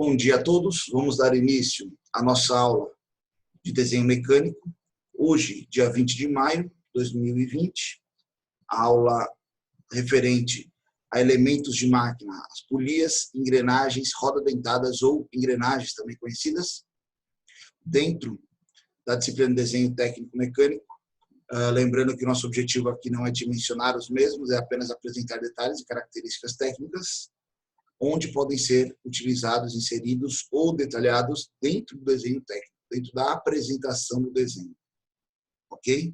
Bom dia a todos. Vamos dar início à nossa aula de desenho mecânico. Hoje, dia 20 de maio de 2020, a aula referente a elementos de máquina, as polias, engrenagens, rodas dentadas ou engrenagens também conhecidas, dentro da disciplina de desenho técnico mecânico. Lembrando que o nosso objetivo aqui não é dimensionar os mesmos, é apenas apresentar detalhes e características técnicas, onde podem ser utilizados, inseridos ou detalhados dentro do desenho técnico, dentro da apresentação do desenho. Ok?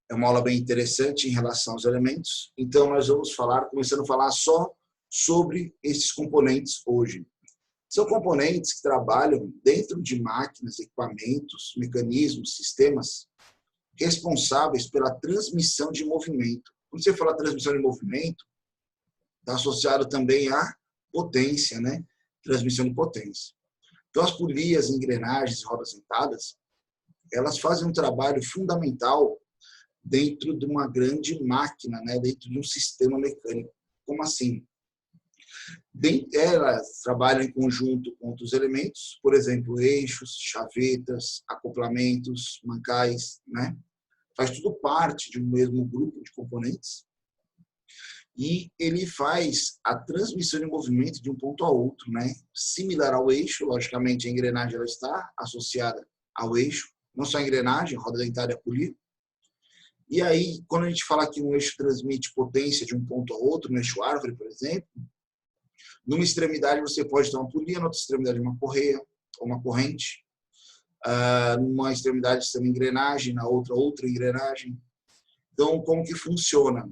É uma aula bem interessante em relação aos elementos. Então, nós vamos começando a falar só sobre esses componentes hoje. São componentes que trabalham dentro de máquinas, equipamentos, mecanismos, sistemas responsáveis pela transmissão de movimento. Quando você fala transmissão de movimento, está associado também à potência, né? Transmissão de potência. Então, as polias, engrenagens e rodas dentadas, elas fazem um trabalho fundamental dentro de uma grande máquina, né? Dentro de um sistema mecânico. Como assim? Elas trabalham em conjunto com outros elementos, por exemplo, eixos, chavetas, acoplamentos, mancais, né? Faz tudo parte de um mesmo grupo de componentes. E ele faz a transmissão de movimento de um ponto a outro, né? Similar ao eixo, logicamente a engrenagem ela está associada ao eixo, não só a engrenagem, a roda dentada e a polia. E aí, quando a gente fala que um eixo transmite potência de um ponto a outro, no eixo árvore, por exemplo, numa extremidade você pode ter uma polia, na outra extremidade uma correia ou uma corrente. Numa extremidade você tem uma engrenagem, na outra engrenagem. Então, como que funciona?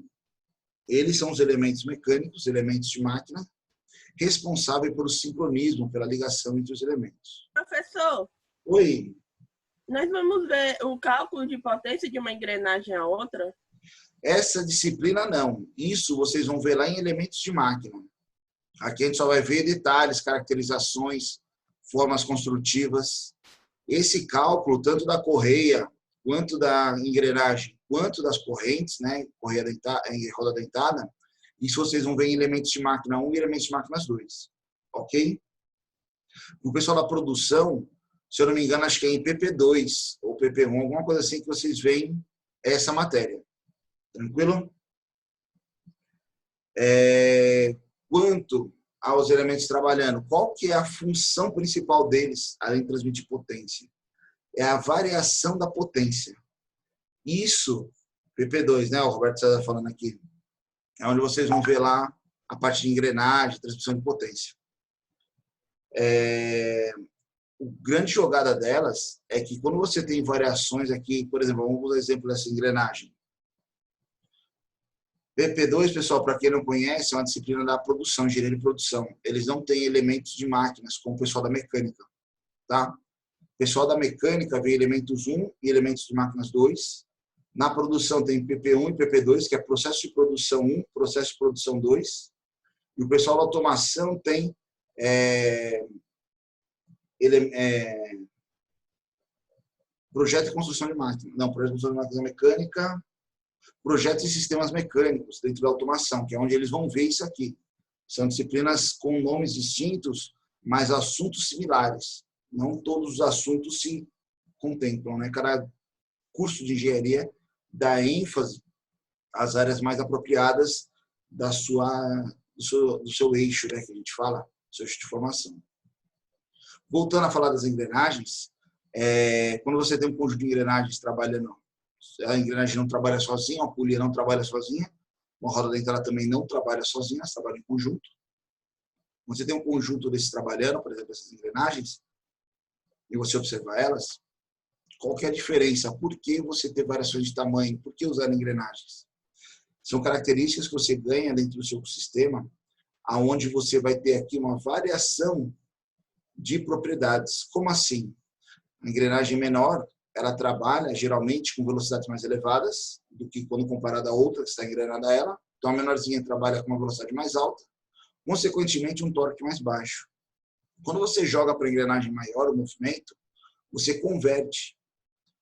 Eles são os elementos mecânicos, elementos de máquina, responsáveis pelo sincronismo, pela ligação entre os elementos. Professor, Oi. nós vamos ver o cálculo de potência de uma engrenagem a outra? Essa disciplina não. Isso vocês vão ver lá em elementos de máquina. Aqui a gente só vai ver detalhes, caracterizações, formas construtivas. Esse cálculo, tanto da correia, quanto da engrenagem, quanto das correntes, né, correia dentada, roda dentada, isso vocês vão ver em elementos de máquina 1 e elementos de máquina 2. Ok? O pessoal da produção, se eu não me engano, acho que é em PP2 ou PP1, alguma coisa assim que vocês veem essa matéria. Tranquilo? Quanto aos elementos trabalhando, qual que é a função principal deles, além de transmitir potência? É a variação da potência. Isso, PP2, né? O Roberto César falando aqui, é onde vocês vão ver lá a parte de engrenagem, transmissão de potência. A grande jogada delas é que quando você tem variações aqui, por exemplo, vamos usar o exemplo dessa engrenagem. PP2, pessoal, para quem não conhece, é uma disciplina da produção, engenharia de produção. Eles não têm elementos de máquinas, como o pessoal da mecânica. Tá? O pessoal da mecânica vê elementos 1 e elementos de máquinas 2. Na produção tem PP1 e PP2, que é processo de produção 1, processo de produção 2. E o pessoal da automação tem projeto e construção de máquina. Não, projeto e construção de máquina mecânica, projetos e sistemas mecânicos dentro da automação, que é onde eles vão ver isso aqui. São disciplinas com nomes distintos, mas assuntos similares. Não todos os assuntos se contemplam, né? Cada curso de engenharia dá ênfase às áreas mais apropriadas do seu eixo, né, que a gente fala, do seu eixo de formação. Voltando a falar das engrenagens, quando você tem um conjunto de engrenagens trabalhando, a engrenagem não trabalha sozinha, a polia não trabalha sozinha, uma roda dentada também não trabalha sozinha, elas trabalham em conjunto. Quando você tem um conjunto desses trabalhando, por exemplo, essas engrenagens, e você observar elas, qual que é a diferença? Por que você ter variações de tamanho? Por que usar engrenagens? São características que você ganha dentro do seu sistema, aonde você vai ter aqui uma variação de propriedades. Como assim? A engrenagem menor, ela trabalha geralmente com velocidades mais elevadas do que quando comparada a outra que está engrenada a ela. Então, a menorzinha trabalha com uma velocidade mais alta, consequentemente, um torque mais baixo. Quando você joga para a engrenagem maior o movimento, você converte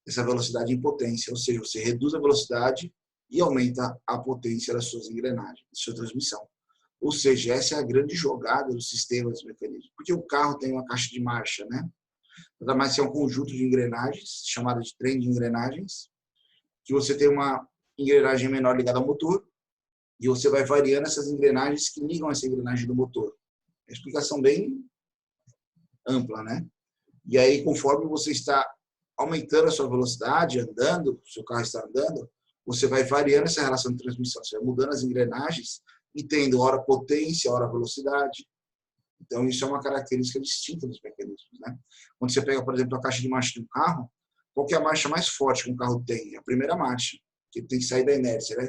essa velocidade em potência, ou seja, você reduz a velocidade e aumenta a potência das suas engrenagens, da sua transmissão. Ou seja, essa é a grande jogada dos sistemas mecânicos. Porque o carro tem uma caixa de marcha, né? Nada mais que é um conjunto de engrenagens, chamado de trem de engrenagens, que você tem uma engrenagem menor ligada ao motor e você vai variando essas engrenagens que ligam essa engrenagem do motor. É uma explicação bem ampla, né? E aí, conforme você está aumentando a sua velocidade, andando, o seu carro está andando, você vai variando essa relação de transmissão, você vai mudando as engrenagens e tendo hora potência, hora velocidade. Então, isso é uma característica distinta dos mecanismos, né? Quando você pega, por exemplo, a caixa de marcha de um carro, qual que é a marcha mais forte que um carro tem? A primeira marcha, que tem que sair da inércia, né?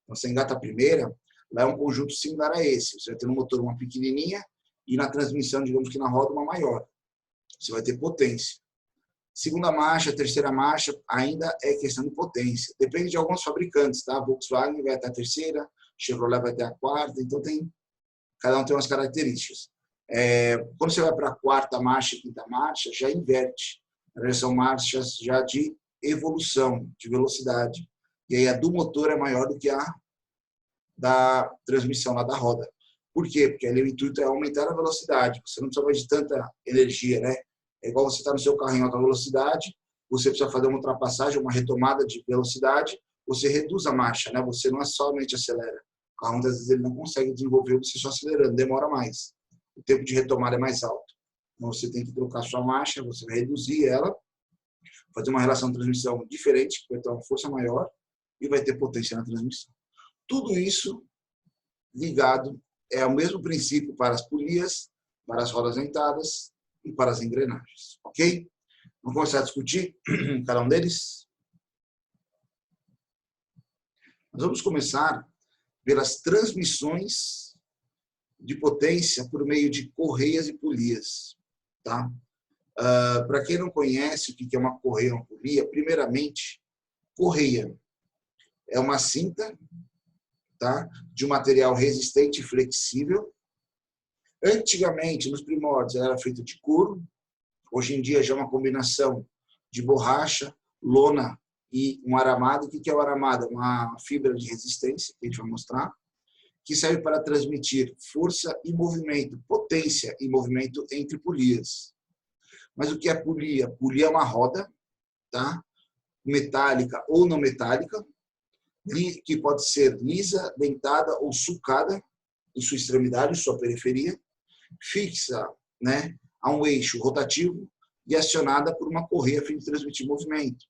Então, você engata a primeira, lá é um conjunto similar a esse. Você vai ter no motor uma pequenininha e na transmissão, digamos que na roda, uma maior. Você vai ter potência. Segunda marcha, terceira marcha, ainda é questão de potência. Depende de alguns fabricantes, tá? Volkswagen vai até a terceira, Chevrolet vai até a quarta, então cada um tem umas características. Quando você vai para a quarta marcha e quinta marcha, já inverte. São marchas já de evolução, de velocidade. E aí a do motor é maior do que a da transmissão lá da roda. Por quê? Porque ali o intuito é aumentar a velocidade. Você não precisa mais de tanta energia, né? É igual você está no seu carro em alta velocidade, você precisa fazer uma ultrapassagem, uma retomada de velocidade, você reduz a marcha, né? Você não é somente acelera. O carro, muitas vezes, ele não consegue desenvolver você só acelerando, demora mais. O tempo de retomada é mais alto. Então, você tem que trocar sua marcha, você vai reduzir ela, fazer uma relação de transmissão diferente, que vai ter uma força maior e vai ter potência na transmissão. Tudo isso ligado é o mesmo princípio para as polias, para as rodas dentadas e para as engrenagens. Ok? Vamos começar a discutir cada um deles? Nós vamos começar pelas transmissões de potência por meio de correias e polias. Tá? Para quem não conhece o que é uma correia e uma polia, primeiramente, correia é uma cinta, tá? De um material resistente e flexível. Antigamente, nos primórdios, ela era feita de couro. Hoje em dia já é uma combinação de borracha, lona e um aramado. O que é o aramado? É uma fibra de resistência, que a gente vai mostrar, que serve para transmitir força e movimento, potência e movimento entre polias. Mas o que é polia? Polia é uma roda, tá? Metálica ou não metálica, que pode ser lisa, dentada ou sulcada em sua extremidade, em sua periferia, fixa, né, a um eixo rotativo e acionada por uma correia a fim de transmitir movimento.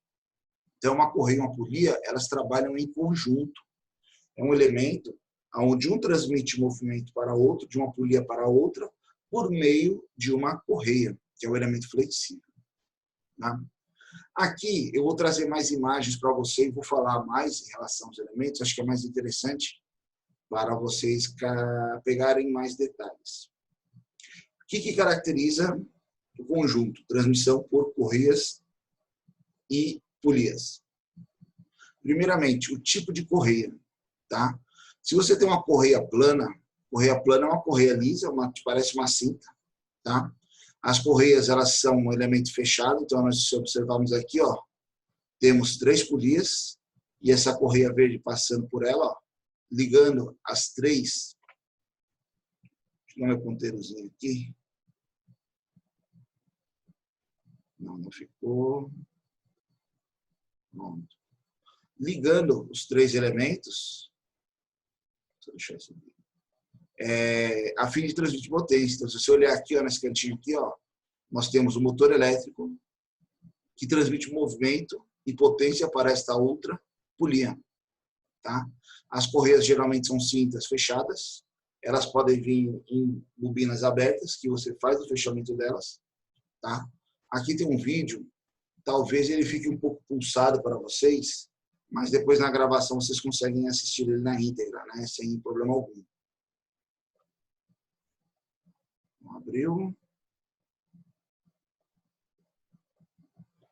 Então, uma correia e uma polia, elas trabalham em conjunto. É um elemento onde um transmite movimento para outro, de uma polia para outra, por meio de uma correia, que é um elemento flexível. Tá? Aqui eu vou trazer mais imagens para você e vou falar mais em relação aos elementos. Acho que é mais interessante para vocês pegarem mais detalhes. O que caracteriza o conjunto? Transmissão por correias e polias. Primeiramente, o tipo de correia. Tá? Se você tem uma correia plana é uma correia lisa, que parece uma cinta. Tá? As correias, elas são um elemento fechado, então nós observamos aqui, ó, temos 3 polias e essa correia verde passando por ela, ó, ligando as 3. Deixa eu dar meu ponteirozinho aqui. Não ficou. Pronto. Ligando os 3 elementos, deixa eu deixar isso aqui. A fim de transmitir potência. Então, se você olhar aqui, ó, nesse cantinho aqui, ó, nós temos o motor elétrico que transmite movimento e potência para esta outra polia. Tá? As correias geralmente são cintas fechadas. Elas podem vir em bobinas abertas, que você faz o fechamento delas. Tá? Aqui tem um vídeo, talvez ele fique um pouco pulsado para vocês, mas depois na gravação vocês conseguem assistir ele na íntegra, né? Sem problema algum. Abriu.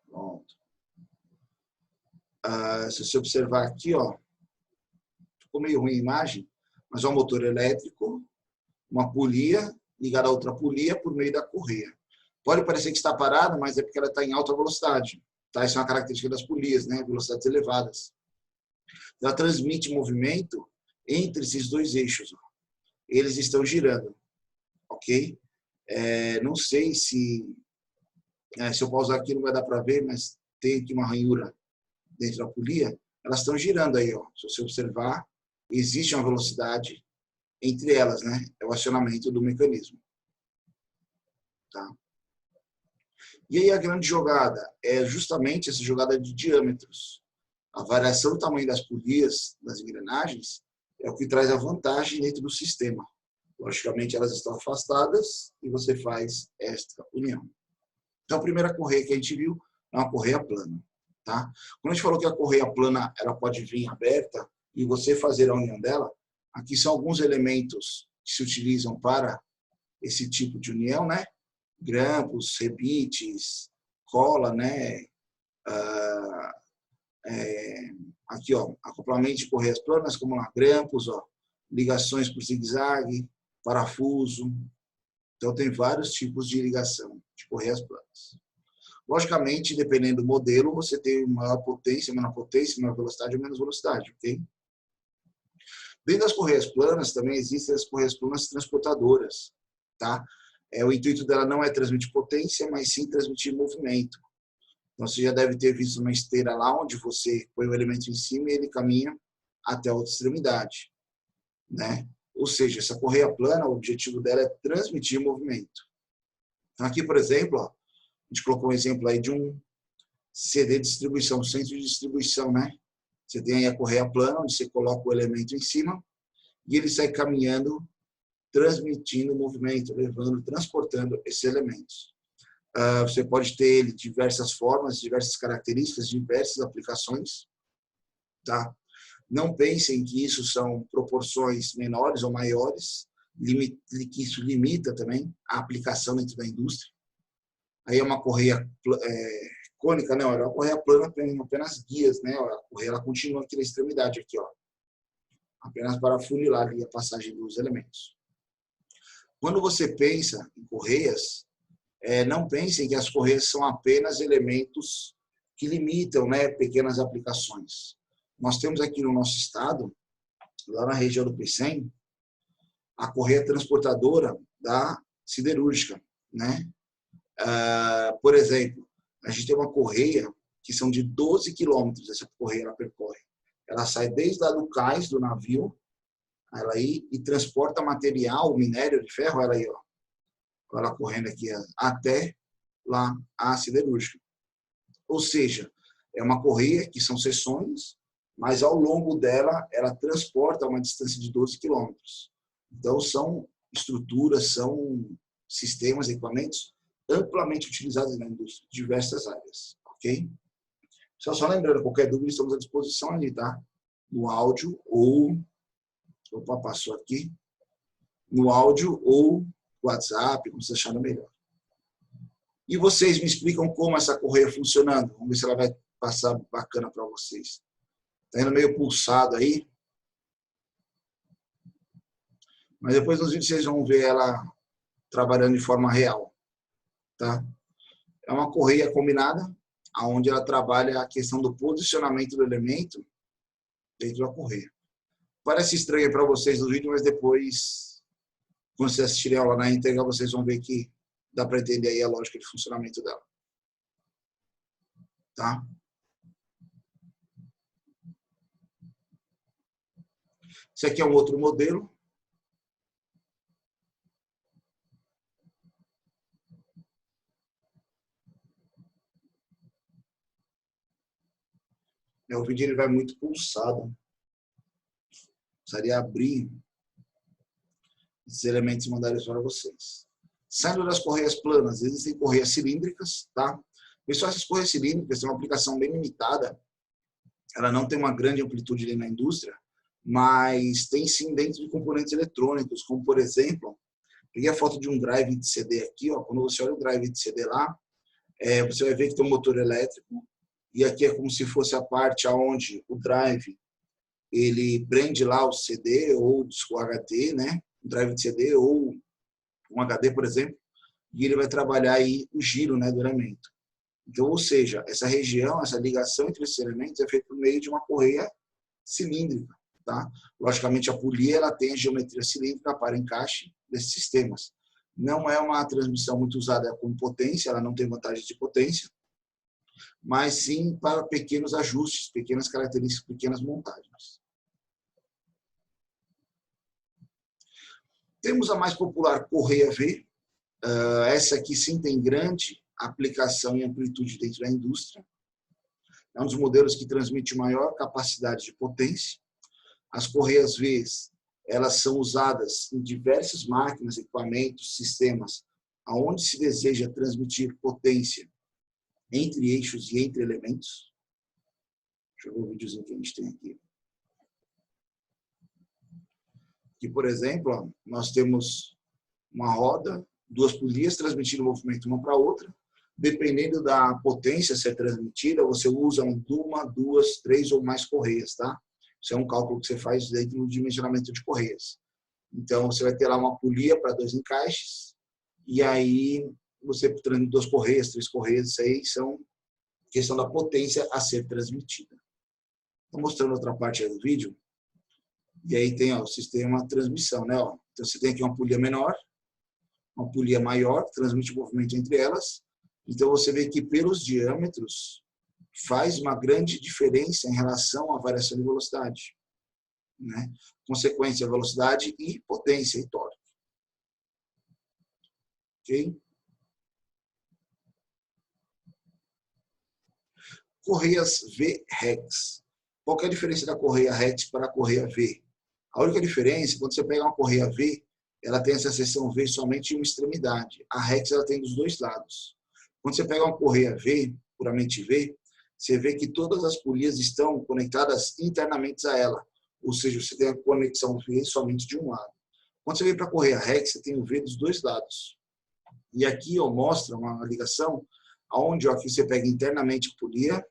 Pronto. Se você observar aqui, ó, ficou meio ruim a imagem, mas é um motor elétrico, uma polia ligada a outra polia por meio da correia. Pode parecer que está parado, mas é porque ela está em alta velocidade. Tá? Isso é uma característica das polias, né? Velocidades elevadas. Ela transmite movimento entre esses 2 eixos. Ó. eles estão girando, ok? Não sei se eu pausar aqui não vai dar para ver, mas tem aqui uma ranhura dentro da polia, elas estão girando aí, ó. Se você observar, existe uma velocidade entre elas, né? É o acionamento do mecanismo, tá? E aí a grande jogada é justamente essa jogada de diâmetros. A variação do tamanho das polias, das engrenagens, é o que traz a vantagem dentro do sistema. Logicamente, elas estão afastadas e você faz esta união. Então, a primeira correia que a gente viu é uma correia plana. Tá? Quando a gente falou que a correia plana ela pode vir aberta e você fazer a união dela, aqui são alguns elementos que se utilizam para esse tipo de união, né? Grampos, rebites, cola, né? Aqui, ó, acoplamento de correias planas, como lá, grampos, ó, ligações por zigue-zague, parafuso. Então, tem vários tipos de ligação de correias planas. Logicamente, dependendo do modelo, você tem maior potência, menor potência, maior velocidade ou menos velocidade, ok? Dentro das correias planas, também existem as correias planas transportadoras, tá? O intuito dela não é transmitir potência, mas sim transmitir movimento. Então, você já deve ter visto uma esteira lá, onde você põe o elemento em cima e ele caminha até a outra extremidade, né? Ou seja, essa correia plana, o objetivo dela é transmitir movimento. Então, aqui, por exemplo, ó, a gente colocou um exemplo aí de um CD de distribuição, centro de distribuição, né? Você tem aí a correia plana, onde você coloca o elemento em cima e ele sai caminhando, transmitindo movimento, levando, transportando esses elementos. Você pode ter ele de diversas formas, diversas características, diversas aplicações, tá? Não pensem que isso são proporções menores ou maiores, que isso limita também a aplicação dentro da indústria. Aí é uma correia cônica, não, é uma correia plana, apenas guias, né? A correia ela continua aqui na extremidade, aqui, ó, apenas para funilar ali a passagem dos elementos. Quando você pensa em correias, não pensem que as correias são apenas elementos que limitam, né, pequenas aplicações. Nós temos aqui no nosso estado, lá na região do Pecém, a correia transportadora da siderúrgica, né? Por exemplo, a gente tem uma correia que são de 12 quilômetros, essa correia ela percorre. Ela sai desde lá do cais do navio, ela aí, e transporta material, minério de ferro, ela aí, ó, ela correndo aqui até lá a siderúrgica. Ou seja, é uma correia que são seções, mas ao longo dela, ela transporta uma distância de 12 quilômetros. Então, são estruturas, são sistemas, equipamentos amplamente utilizados na indústria, em diversas áreas, ok? Só lembrando, qualquer dúvida, estamos à disposição ali, tá? No áudio ou... Opa, passou aqui. No áudio ou WhatsApp, como vocês acharem melhor. E vocês me explicam como essa correia funcionando. Vamos ver se ela vai passar bacana para vocês. Está indo meio pulsado aí. Mas depois nos vídeos vocês vão ver ela trabalhando de forma real. Tá? É uma correia combinada, onde ela trabalha a questão do posicionamento do elemento dentro da correia. Parece estranho para vocês no vídeo, mas depois, quando vocês assistirem a aula na íntegra, vocês vão ver que dá para entender aí a lógica de funcionamento dela. Tá? Esse aqui é um outro modelo. O vídeo ele vai muito pulsado. Precisaria abrir esses elementos e mandar eles para vocês. Saindo das correias planas, existem correias cilíndricas, tá? Pessoal, essas correias cilíndricas têm uma aplicação bem limitada. Ela não tem uma grande amplitude ali na indústria, mas tem sim dentro de componentes eletrônicos, como por exemplo, peguei a foto de um drive de CD aqui, ó. Quando você olha o drive de CD lá, você vai ver que tem um motor elétrico, e aqui é como se fosse a parte onde o drive ele prende lá o CD ou o disco HD, né? Um drive de CD ou um HD, por exemplo, e ele vai trabalhar aí o giro, né, do elemento. Então, ou seja, essa região, essa ligação entre esses elementos é feita por meio de uma correia cilíndrica, Tá? Logicamente, a polia ela tem a geometria cilíndrica para encaixe desses sistemas. Não é uma transmissão muito usada com potência, ela não tem vantagem de potência, mas sim para pequenos ajustes, pequenas características, pequenas montagens. Temos a mais popular correia V. Essa aqui sim tem grande aplicação e amplitude dentro da indústria. É um dos modelos que transmite maior capacidade de potência. As correias V, elas são usadas em diversas máquinas, equipamentos, sistemas, aonde se deseja transmitir potência entre eixos e entre elementos. Deixa eu ver o videozinho que a gente tem aqui. Aqui, por exemplo, ó, nós temos uma roda, duas polias transmitindo o movimento uma para a outra. Dependendo da potência a ser transmitida, você usa uma, duas, três ou mais correias, tá? Isso é um cálculo que você faz dentro do dimensionamento de correias. Então, você vai ter lá uma polia para 2 encaixes, e aí você transmite 2 correias, 3 correias, isso aí são questão da potência a ser transmitida. Estou mostrando outra parte aí do vídeo, e aí tem ó, o sistema de transmissão, né? Ó. Então, você tem aqui uma polia menor, uma polia maior, que transmite o movimento entre elas. Então, você vê que pelos diâmetros faz uma grande diferença em relação à variação de velocidade, né? Consequência, velocidade e potência e torque. Ok? Correias V-Rex. Qual que é a diferença da correia Rex para a correia V? A única diferença, quando você pega uma correia V, ela tem essa seção V somente em uma extremidade. A Rex ela tem dos dois lados. Quando você pega uma correia V, puramente V, você vê que todas as polias estão conectadas internamente a ela. Ou seja, você tem a conexão V somente de um lado. Quando você vem para a correia Rex, você tem o V dos dois lados. E aqui ó, mostra uma ligação onde ó, aqui você pega internamente a polia,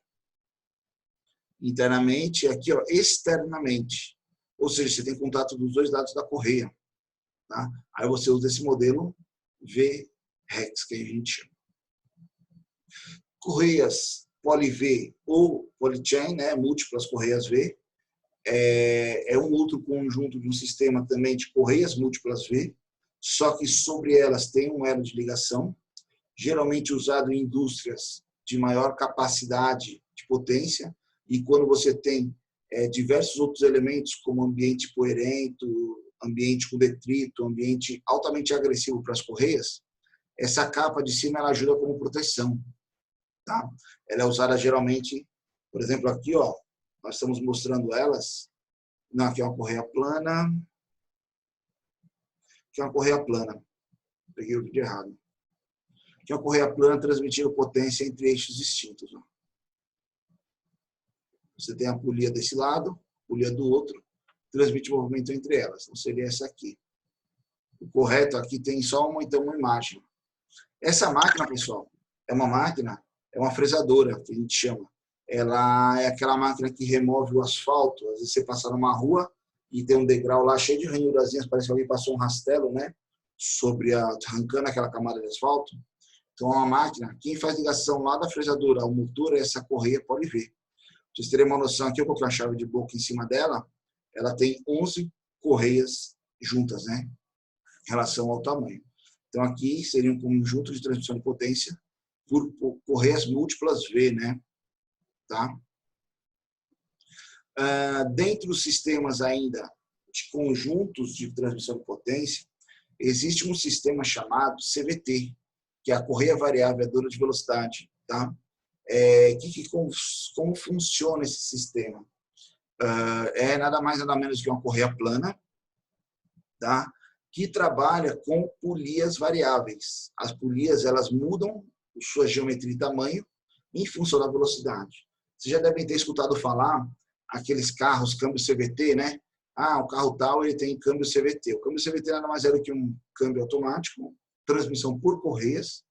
internamente, e aqui ó, externamente. Ou seja, você tem contato dos dois lados da correia. Tá? Aí você usa esse modelo V-Rex, que a gente chama. Correias poly-V ou polychain, né, múltiplas correias V, é um outro conjunto de um sistema também de correias múltiplas V, só que sobre elas tem um elo de ligação, geralmente usado em indústrias de maior capacidade de potência, e quando você tem diversos outros elementos, como ambiente poeirento, ambiente com detrito, ambiente altamente agressivo para as correias, essa capa de cima ela ajuda como proteção. Tá? Ela é usada geralmente, por exemplo, aqui, ó, nós estamos mostrando elas. Não, aqui é uma correia plana. Aqui é uma correia plana. Peguei o vídeo errado. Aqui é uma correia plana transmitindo potência entre eixos distintos. Ó. Você tem a polia desse lado, a polia do outro, transmite movimento entre elas. Então, seria essa aqui. O correto aqui tem só então, uma imagem. Essa máquina, pessoal, é uma máquina, é uma fresadora, que a gente chama. Ela é aquela máquina que remove o asfalto. Às vezes você passa numa rua e tem um degrau lá cheio de ranhurazinhas, parece que alguém passou um rastelo, né? Arrancando aquela camada de asfalto. Então, é uma máquina, quem faz ligação lá da fresadora ao motor é essa correia poly-V. Pra vocês terem uma noção aqui, eu coloquei uma chave de boca em cima dela, ela tem 11 correias juntas, né? Em relação ao tamanho. Então, aqui seria um conjunto de transmissão de potência por correias múltiplas V, né? Tá? Dentro dos sistemas ainda de conjuntos de transmissão de potência, existe um sistema chamado CVT, que é a correia variável de velocidade. Tá? Como funciona esse sistema? É nada mais nada menos que uma correia plana, tá? Que trabalha com polias variáveis. As polias elas mudam sua geometria e tamanho em função da velocidade. Vocês já devem ter escutado falar aqueles carros câmbio CVT, né? Ah, o carro tal ele tem câmbio CVT. O câmbio CVT nada mais é do que um câmbio automático, transmissão por correias,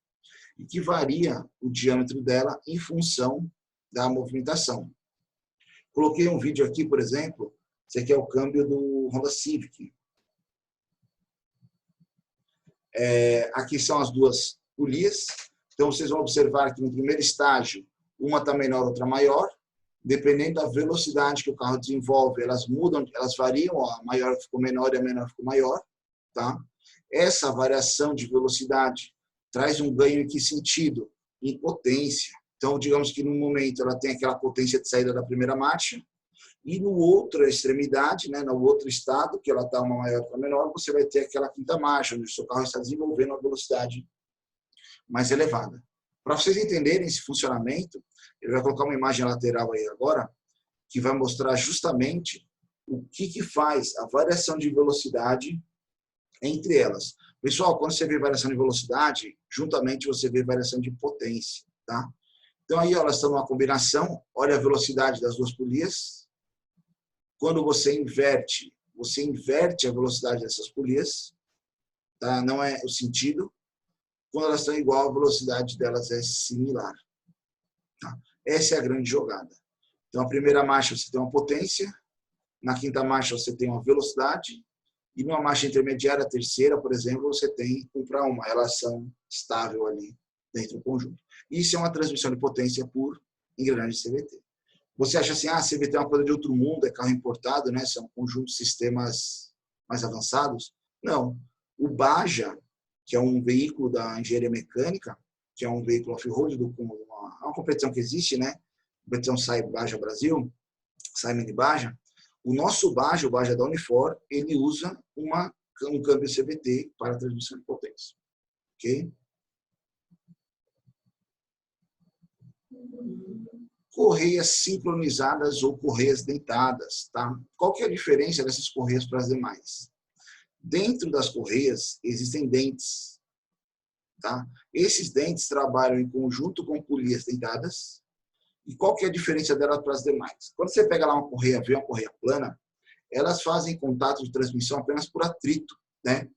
e que varia o diâmetro dela em função da movimentação. Coloquei um vídeo aqui, por exemplo, esse aqui é o câmbio do Honda Civic. Aqui são as duas polias. Então, vocês vão observar que no primeiro estágio, uma está menor, outra maior. dependendo da velocidade que o carro desenvolve, elas mudam, elas variam, a maior ficou menor e a menor ficou maior, tá? Essa variação de velocidade traz um ganho em que sentido? Em potência. Então, digamos que no momento ela tem aquela potência de saída da primeira marcha, e no outra extremidade, né, no outro estado, que ela está uma maior ou menor, você vai ter aquela quinta marcha, onde o seu carro está desenvolvendo uma velocidade mais elevada. Para vocês entenderem esse funcionamento, ele vai colocar uma imagem lateral aí agora, que vai mostrar justamente o que faz a variação de velocidade entre elas. Pessoal, quando você vê variação de velocidade, juntamente você vê variação de potência, tá? Então aí elas estão numa combinação, olha a velocidade das duas polias. Quando você inverte a velocidade dessas polias, tá? Não é o sentido. Quando elas estão igual, a velocidade delas é similar. Tá? Essa é a grande jogada. Então, a primeira marcha você tem uma potência, na quinta marcha você tem uma velocidade, e numa marcha intermediária, a terceira, por exemplo, você tem 1:1, uma relação estável ali dentro do conjunto. Isso é uma transmissão de potência por engrenagem CVT. Você acha assim, CVT é uma coisa de outro mundo, é carro importado, né? São conjuntos de sistemas mais avançados? Não. O Baja, que é um veículo da engenharia mecânica, que é um veículo off-road, uma competição que existe, né? Competição Sai Baja Brasil, Sai Mini Baja. O nosso Baja, o Baja da Unifor, ele usa um câmbio CVT para transmissão de potência. Ok? Correias sincronizadas ou correias dentadas, tá? Qual que é a diferença dessas correias para as demais? Dentro das correias existem dentes, tá? Esses dentes trabalham em conjunto com polias dentadas. E qual que é a diferença delas para as demais? Quando você pega lá uma correia V, uma correia plana, elas fazem contato de transmissão apenas por atrito, né?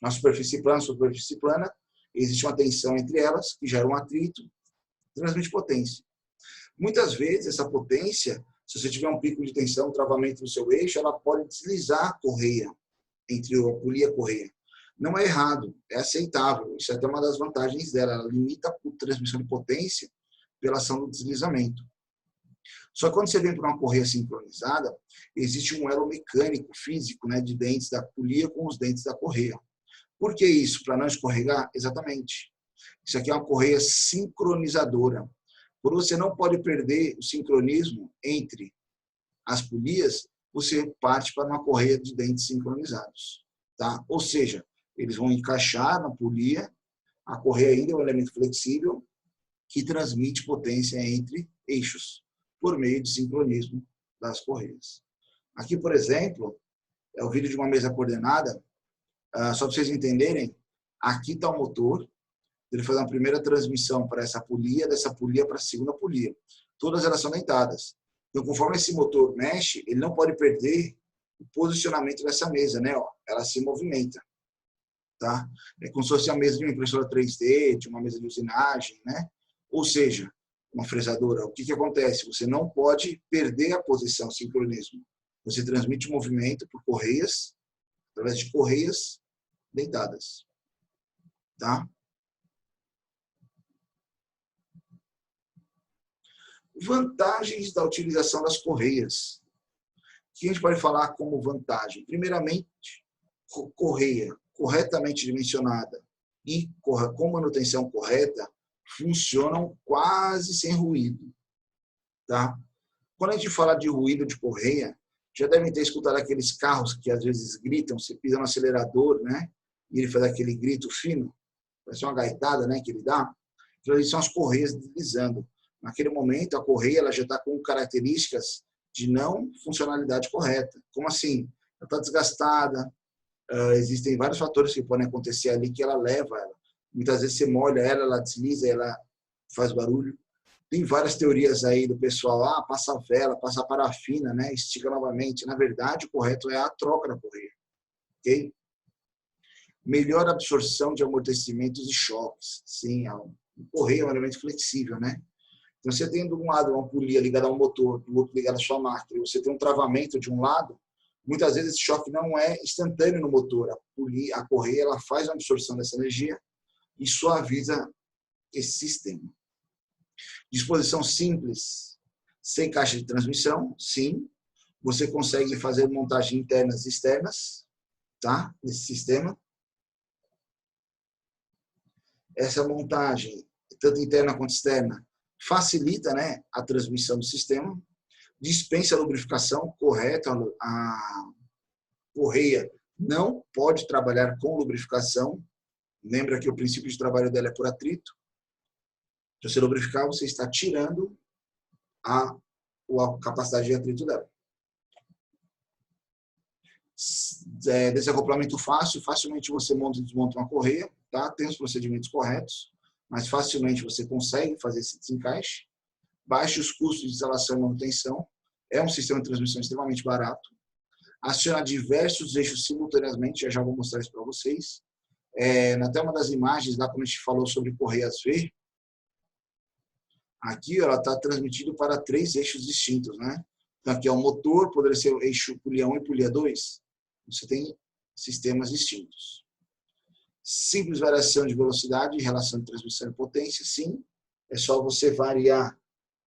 Na superfície plana, existe uma tensão entre elas, que gera um atrito, transmite potência. Muitas vezes, essa potência, se você tiver um pico de tensão, um travamento no seu eixo, ela pode deslizar a correia, entre a polia e a correia. Não é errado, é aceitável. Isso é até uma das vantagens dela. Ela limita a transmissão de potência pela ação do deslizamento. Só que quando você vem para uma correia sincronizada, existe um elo mecânico, físico, né, de dentes da polia com os dentes da correia. Por que isso? Para não escorregar? Exatamente. Isso aqui é uma correia sincronizadora. Por você não pode perder o sincronismo entre as polias, você parte para uma correia de dentes sincronizados. Tá? Ou seja, eles vão encaixar na polia, a correia ainda é um elemento flexível que transmite potência entre eixos, por meio de sincronismo das correias. Aqui, por exemplo, é o vídeo de uma mesa coordenada, só para vocês entenderem, aqui está o motor, ele faz uma primeira transmissão para essa polia, dessa polia para a segunda polia. Todas elas são dentadas. Então, conforme esse motor mexe, ele não pode perder o posicionamento dessa mesa, né? Ela se movimenta. Tá? É como se fosse a mesa de uma impressora 3D, de uma mesa de usinagem, né? Ou seja, uma fresadora. O que acontece? Você não pode perder a posição, o sincronismo. Você transmite o movimento por correias, através de correias dentadas. Tá? Vantagens da utilização das correias. O que a gente pode falar como vantagem? Primeiramente, correia corretamente dimensionada e com manutenção correta funcionam quase sem ruído. Tá? Quando a gente fala de ruído de correia, já devem ter escutado aqueles carros que às vezes gritam, você pisa no acelerador, né? E ele faz aquele grito fino, parece uma gaitada, né, que ele dá. Então, são as correias deslizando. Naquele momento, a correia ela já está com características de não funcionalidade correta. Como assim? Ela está desgastada, existem vários fatores que podem acontecer ali que ela leva ela. Muitas vezes você molha ela, ela desliza, ela faz barulho. Tem várias teorias aí do pessoal, passa vela, passa parafina, né? Estica novamente. Na verdade, o correto é a troca da correia. Ok? Melhor absorção de amortecimentos e choques. Sim, o correia é um elemento flexível, né? Então, você tem de um lado uma polia ligada a um motor, do outro ligada à sua máquina, e você tem um travamento de um lado, muitas vezes esse choque não é instantâneo no motor. A correia ela faz a absorção dessa energia e suaviza esse sistema. Disposição simples. Sem caixa de transmissão, sim. Você consegue fazer montagem internas e externas, tá? Nesse sistema. Essa montagem, tanto interna quanto externa, facilita, né, a transmissão do sistema. Dispensa a lubrificação correta. A correia não pode trabalhar com lubrificação. Lembra que o princípio de trabalho dela é por atrito. Se você lubrificar, você está tirando a capacidade de atrito dela. Desacoplamento fácil, facilmente você monta e desmonta uma correia, tá? Tem os procedimentos corretos, mas facilmente você consegue fazer esse desencaixe. Baixos custos de instalação e manutenção. É um sistema de transmissão extremamente barato. Aciona diversos eixos simultaneamente, já vou mostrar isso para vocês. Até uma das imagens, lá quando a gente falou sobre correias V, aqui ela está transmitido para 3 eixos distintos, né? Então, aqui é o motor, poderia ser o eixo polia 1 e polia 2. Você tem sistemas distintos. Simples variação de velocidade em relação de transmissão e potência, sim. É só você variar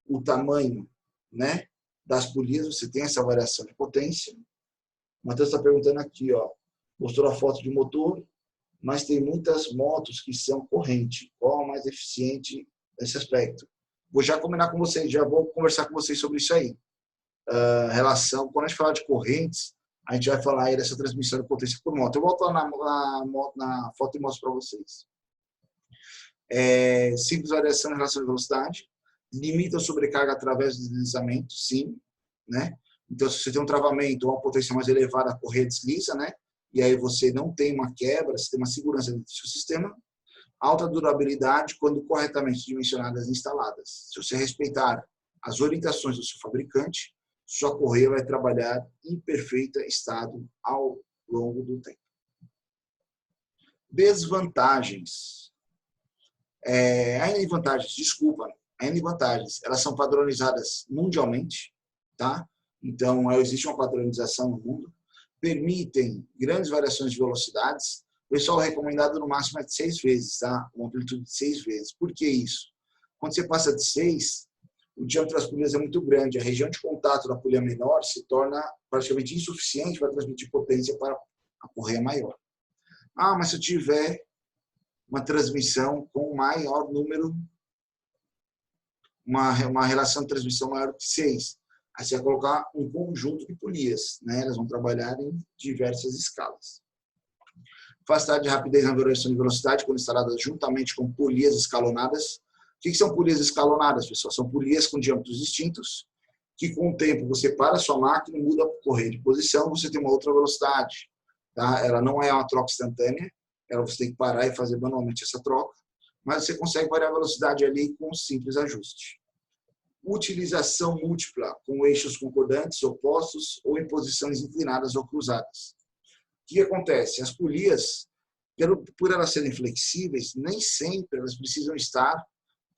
o tamanho, né, das polias, você tem essa variação de potência. O Matheus está perguntando aqui, ó, mostrou a foto de motor, mas tem muitas motos que são corrente. Qual é o mais eficiente nesse aspecto? Vou já combinar com vocês, já vou conversar com vocês sobre isso aí. Relação, quando a gente falar de correntes, a gente vai falar aí dessa transmissão de potência por moto. Eu volto lá na foto e mostro para vocês. Simples variação em relação à velocidade. Limita a sobrecarga através do deslizamento, sim, né? Então, se você tem um travamento ou uma potência mais elevada, a correia desliza, né? E aí você não tem uma quebra, você tem uma segurança dentro do seu sistema. Alta durabilidade quando corretamente dimensionadas e instaladas. Se você respeitar as orientações do seu fabricante, sua correia vai trabalhar em perfeito estado ao longo do tempo. Desvantagens. Ainda em vantagens, desculpa, ainda em vantagens, elas são padronizadas mundialmente, tá? Então, existe uma padronização no mundo. Permitem grandes variações de velocidades. O pessoal recomendado no máximo é de 6 vezes, tá? Uma amplitude de 6 vezes. Por que isso? Quando você passa de 6, o diâmetro das polias é muito grande. A região de contato da polia menor se torna praticamente insuficiente para transmitir potência para a correia maior. Mas se eu tiver uma transmissão com maior número, uma relação de transmissão maior que 6, aí você vai colocar um conjunto de polias, né? Elas vão trabalhar em diversas escalas. Facilidade de rapidez na variação de velocidade quando instaladas juntamente com polias escalonadas. O que são polias escalonadas, pessoal? São polias com diâmetros distintos, que com o tempo você para a sua máquina, muda a correia de posição, você tem uma outra velocidade. Tá? Ela não é uma troca instantânea, você tem que parar e fazer manualmente essa troca, mas você consegue variar a velocidade ali com um simples ajuste. Utilização múltipla, com eixos concordantes, opostos ou em posições inclinadas ou cruzadas. O que acontece? As polias, por elas serem flexíveis, nem sempre elas precisam estar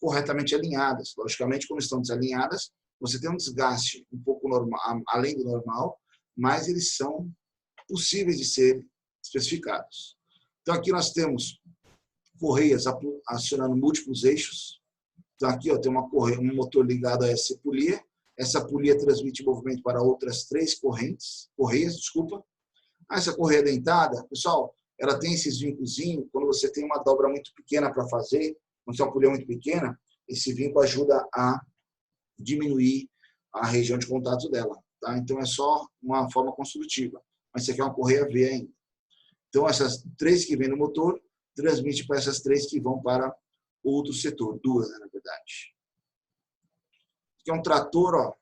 corretamente alinhadas. Logicamente, quando estão desalinhadas, você tem um desgaste um pouco normal, além do normal, mas eles são possíveis de ser especificados. Então, aqui nós temos correias acionando múltiplos eixos. Então, aqui tem uma correia, um motor ligado a essa polia. Essa polia transmite movimento para outras 3 correias. Essa correia dentada, pessoal, ela tem esses vincozinhos. Quando você tem uma dobra muito pequena para fazer, quando você tem uma polia muito pequena, esse vinco ajuda a diminuir a região de contato dela. Tá? Então, é só uma forma construtiva. Mas você quer uma correia V ainda. Então, essas 3 que vêm no motor, transmite para essas 3 que vão para outro setor. 2, né, na verdade. Aqui é um trator, ó.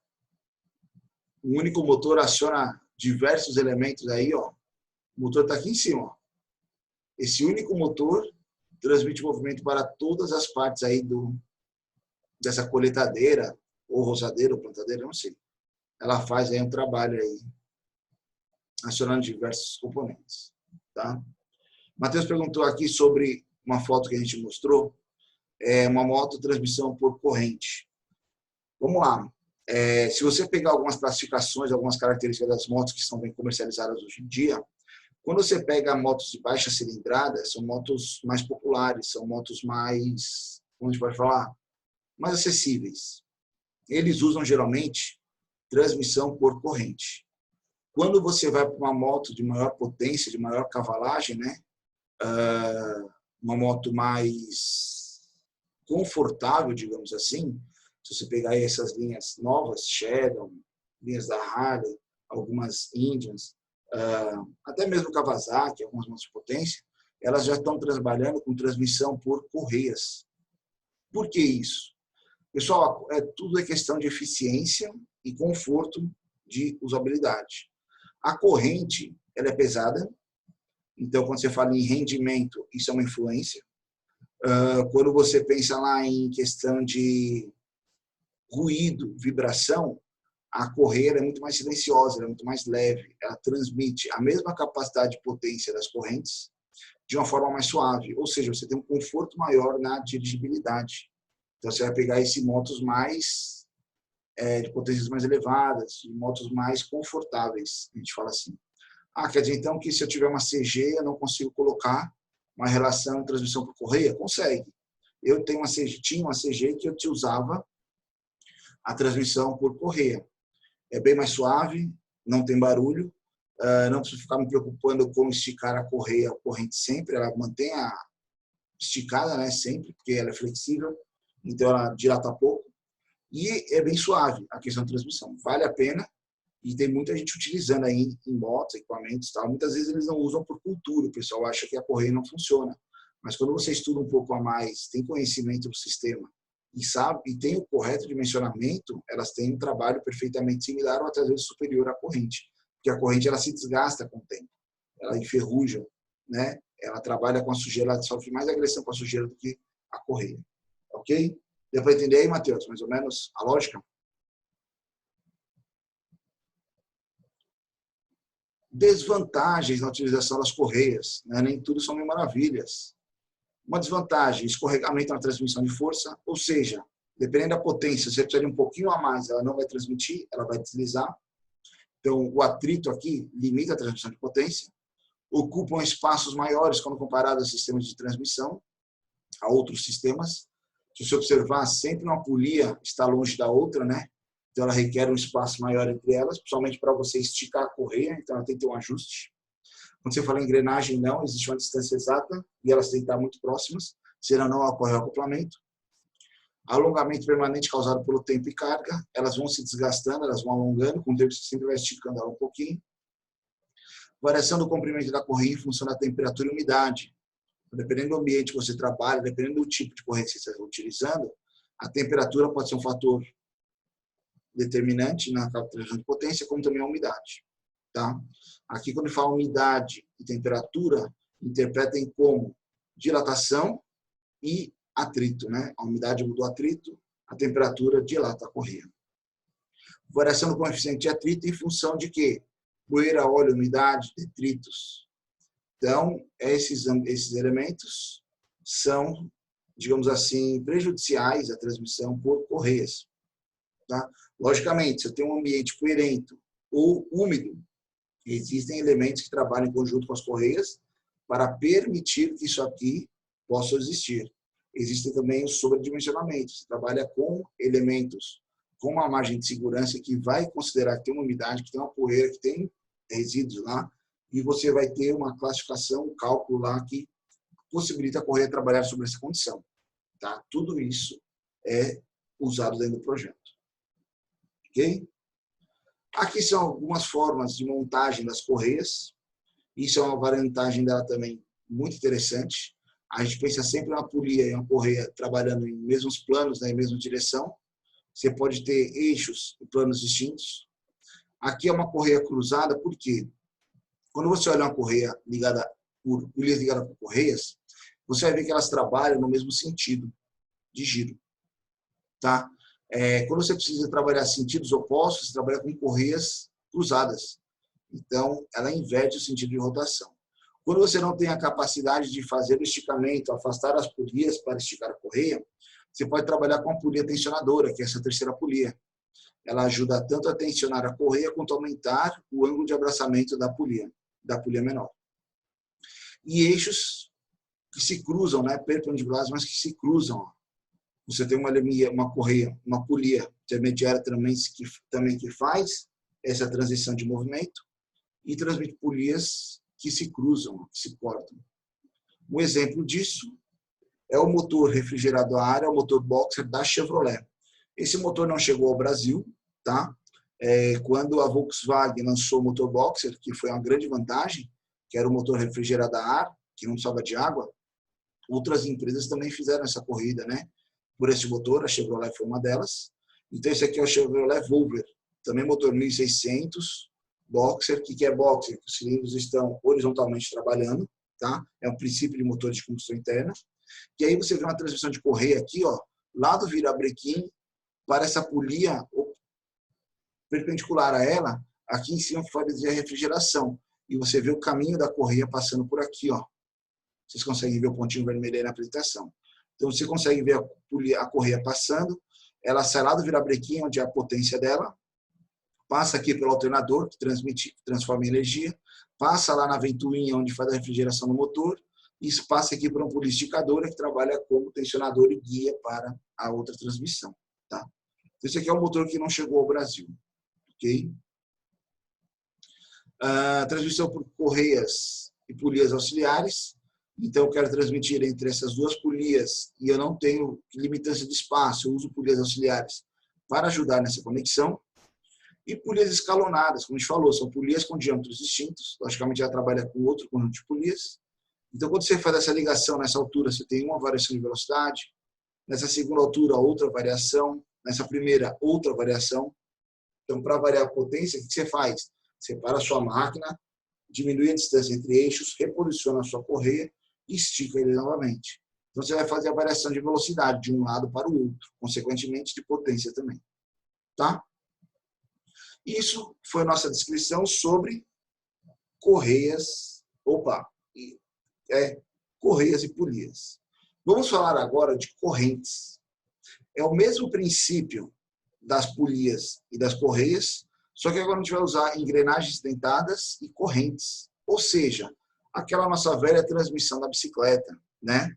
Um único motor aciona diversos elementos aí, ó. O motor está aqui em cima, ó. Esse único motor transmite movimento para todas as partes aí dessa coletadeira, ou roçadeira, ou plantadeira, não sei. Ela faz aí um trabalho aí, acionando diversos componentes. Tá? Matheus perguntou aqui sobre uma foto que a gente mostrou, uma moto transmissão por corrente. Vamos lá. Se você pegar algumas classificações, algumas características das motos que estão bem comercializadas hoje em dia, quando você pega motos de baixa cilindrada, são motos mais populares, são motos mais, como a gente pode falar, mais acessíveis. eles usam geralmente transmissão por corrente. Quando você vai para uma moto de maior potência, de maior cavalagem, né? Uma moto mais confortável, digamos assim, se você pegar aí essas linhas novas, Shadow, linhas da Harley, algumas Indians, até mesmo Kawasaki, algumas motos de potência, elas já estão trabalhando com transmissão por correias. Por que isso? Pessoal, tudo é questão de eficiência e conforto de usabilidade. A corrente, ela é pesada, então quando você fala em rendimento, isso é uma influência. Quando você pensa lá em questão de ruído, vibração, a correia é muito mais silenciosa, ela é muito mais leve, ela transmite a mesma capacidade de potência das correntes de uma forma mais suave, ou seja, você tem um conforto maior na dirigibilidade. Então você vai pegar esses motos mais de potências mais elevadas, de motos mais confortáveis, a gente fala assim. Quer dizer então que se eu tiver uma CG, eu não consigo colocar uma relação de transmissão por correia? Consegue. Eu tinha uma CG que eu te usava a transmissão por correia. É bem mais suave, não tem barulho, não preciso ficar me preocupando com esticar a corrente sempre, ela mantém a esticada, né, sempre, porque ela é flexível, então ela dilata pouco, e é bem suave a questão da transmissão. Vale a pena, e tem muita gente utilizando aí em motos, equipamentos, tal. Muitas vezes eles não usam por cultura, o pessoal acha que a correia não funciona, mas quando você estuda um pouco a mais, tem conhecimento do sistema, e sabe, e tem o correto dimensionamento, elas têm um trabalho perfeitamente similar ou até às vezes superior à corrente, porque a corrente ela se desgasta com o tempo, ela enferruja, né? Ela trabalha com a sujeira, ela sofre mais agressão com a sujeira do que a correia, ok? Deu para entender aí, Matheus, mais ou menos a lógica? Desvantagens na utilização das correias, né? Nem tudo são mil maravilhas. Uma desvantagem, escorregamento na transmissão de força, ou seja, dependendo da potência, se você precisar de um pouquinho a mais, ela não vai transmitir, ela vai deslizar. Então, o atrito aqui limita a transmissão de potência. Ocupam espaços maiores quando comparado a sistemas de transmissão, a outros sistemas. Se você observar, sempre uma polia está longe da outra, né? Então, ela requer um espaço maior entre elas, principalmente para você esticar a correia, então ela tem que ter um ajuste. Quando você fala em engrenagem, não, existe uma distância exata e elas têm que estar muito próximas, senão não ocorre o acoplamento. Alongamento permanente causado pelo tempo e carga, elas vão se desgastando, elas vão alongando, com o tempo você sempre vai esticando ela um pouquinho. Variação do comprimento da correia em função da temperatura e umidade. Dependendo do ambiente que você trabalha, dependendo do tipo de corrente que você está utilizando, a temperatura pode ser um fator determinante na transmissão de potência, como também a umidade. Tá? Aqui, quando fala umidade e temperatura, interpretem como dilatação e atrito, né? A umidade muda o atrito, a temperatura dilata a correia. Variação do coeficiente de atrito em função de quê? Poeira, óleo, umidade, detritos. Então, esses elementos são, digamos assim, prejudiciais à transmissão por correias. Tá? Logicamente, se eu tenho um ambiente poeirento ou úmido, existem elementos que trabalham em conjunto com as correias para permitir que isso aqui possa existir. Existe também o sobredimensionamento. Você trabalha com elementos com uma margem de segurança que vai considerar que tem uma umidade, que tem uma poeira, que tem resíduos lá, e você vai ter uma classificação, um cálculo lá que possibilita a correia trabalhar sobre essa condição. Tá? Tudo isso é usado dentro do projeto. Ok? Aqui são algumas formas de montagem das correias. Isso é uma variantagem dela também muito interessante. A gente pensa sempre uma polia e uma correia trabalhando em mesmos planos, né, em mesma direção. Você pode ter eixos e planos distintos. Aqui é uma correia cruzada, por quê? Quando você olha uma correia ligada por polias ligadas por correias, você vai ver que elas trabalham no mesmo sentido de giro. Tá? Quando você precisa trabalhar sentidos opostos, você trabalha com correias cruzadas. Então, ela inverte o sentido de rotação. Quando você não tem a capacidade de fazer o esticamento, afastar as polias para esticar a correia, você pode trabalhar com a polia tensionadora, que é essa terceira polia. Ela ajuda tanto a tensionar a correia quanto a aumentar o ângulo de abraçamento da polia menor. E eixos que se cruzam, né, perpendiculares, mas que se cruzam. Você tem uma correia, uma polia intermediária também que faz essa transição de movimento e transmite polias que se cruzam, que se cortam. Um exemplo disso é o motor refrigerado a ar, é o motor Boxer da Chevrolet. Esse motor não chegou ao Brasil, tá? Quando a Volkswagen lançou o motor Boxer, que foi uma grande vantagem, que era o motor refrigerado a ar, que não precisava de água, outras empresas também fizeram essa corrida, né? Por esse motor, a Chevrolet foi uma delas. Então, esse aqui é o Chevrolet Volver, também motor 1600, Boxer. O que é Boxer? Os cilindros estão horizontalmente trabalhando, tá? É um princípio de motor de combustão interna. E aí você vê uma transmissão de correia aqui, ó, lá do virabrequim para essa polia perpendicular a ela, aqui em cima pode dizer a refrigeração. E você vê o caminho da correia passando por aqui, ó. Vocês conseguem ver o pontinho vermelho aí na apresentação. Então, você consegue ver a correia passando, ela sai lá do virabrequim, onde é a potência dela, passa aqui pelo alternador, que transforma em energia, passa lá na ventoinha, onde faz a refrigeração do motor, e isso passa aqui para um poliesticadora, que trabalha como tensionador e guia para a outra transmissão. Tá? Então, esse aqui é um motor que não chegou ao Brasil. Okay? Transmissão por correias e polias auxiliares. Então, eu quero transmitir entre essas duas polias e eu não tenho limitância de espaço, eu uso polias auxiliares para ajudar nessa conexão. E polias escalonadas, como a gente falou, são polias com diâmetros distintos. Logicamente, ela trabalha com outro conjunto de polias. Então, quando você faz essa ligação nessa altura, você tem uma variação de velocidade. Nessa segunda altura, outra variação. Nessa primeira, outra variação. Então, para variar a potência, o que você faz? Você para a sua máquina, diminui a distância entre eixos, reposiciona a sua correia e estica ele novamente. Então, você vai fazer a variação de velocidade de um lado para o outro, consequentemente de potência também. Tá? Isso foi a nossa descrição sobre correias, correias e polias. Vamos falar agora de correntes. É o mesmo princípio das polias e das correias, só que agora a gente vai usar engrenagens dentadas e correntes. Ou seja, aquela nossa velha transmissão da bicicleta, né?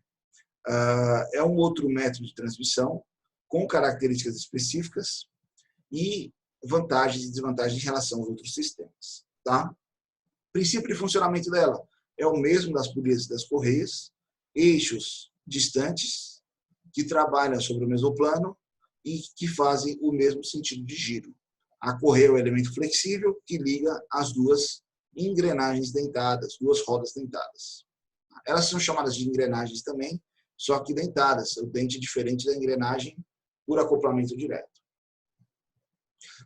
É um outro método de transmissão com características específicas e vantagens e desvantagens em relação aos outros sistemas. Tá? O princípio de funcionamento dela é o mesmo das polias e das correias, eixos distantes que trabalham sobre o mesmo plano e que fazem o mesmo sentido de giro. A correia é o elemento flexível que liga as duas engrenagens dentadas, duas rodas dentadas. Elas são chamadas de engrenagens também, só que dentadas, o dente diferente da engrenagem por acoplamento direto.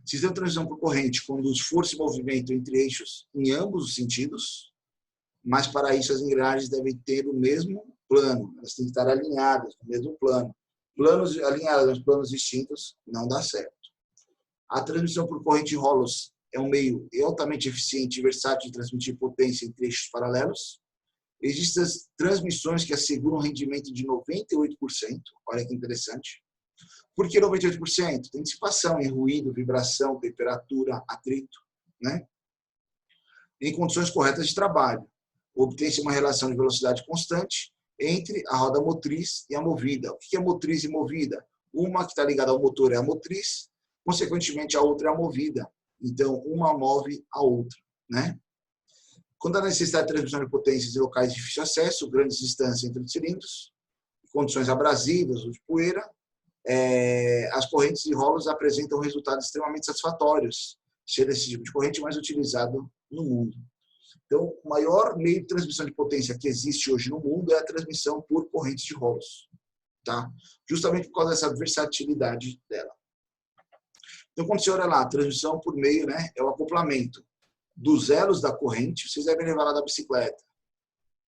Sistema de transmissão por corrente conduz força e movimento entre eixos em ambos os sentidos, mas para isso as engrenagens devem ter o mesmo plano, elas têm que estar alinhadas no mesmo plano. Planos alinhados nos planos distintos não dá certo. A transmissão por corrente de rolos é um meio altamente eficiente e versátil de transmitir potência entre eixos paralelos. Existem transmissões que asseguram um rendimento de 98%, olha que interessante. Por que 98%? Tem dissipação em ruído, vibração, temperatura, atrito, né? Em condições corretas de trabalho. Obtém-se uma relação de velocidade constante entre a roda motriz e a movida. O que é motriz e movida? Uma que está ligada ao motor é a motriz, consequentemente a outra é a movida. Então, uma move a outra, né? Quando há necessidade de transmissão de potências em locais de difícil acesso, grandes distâncias entre os cilindros, condições abrasivas ou de poeira, as correntes de rolos apresentam resultados extremamente satisfatórios, sendo esse tipo de corrente mais utilizado no mundo. Então, o maior meio de transmissão de potência que existe hoje no mundo é a transmissão por correntes de rolos, tá? Justamente por causa dessa versatilidade dela. Então, quando você olha lá, a transmissão por meio, né, é o acoplamento dos elos da corrente, vocês devem levar lá da bicicleta,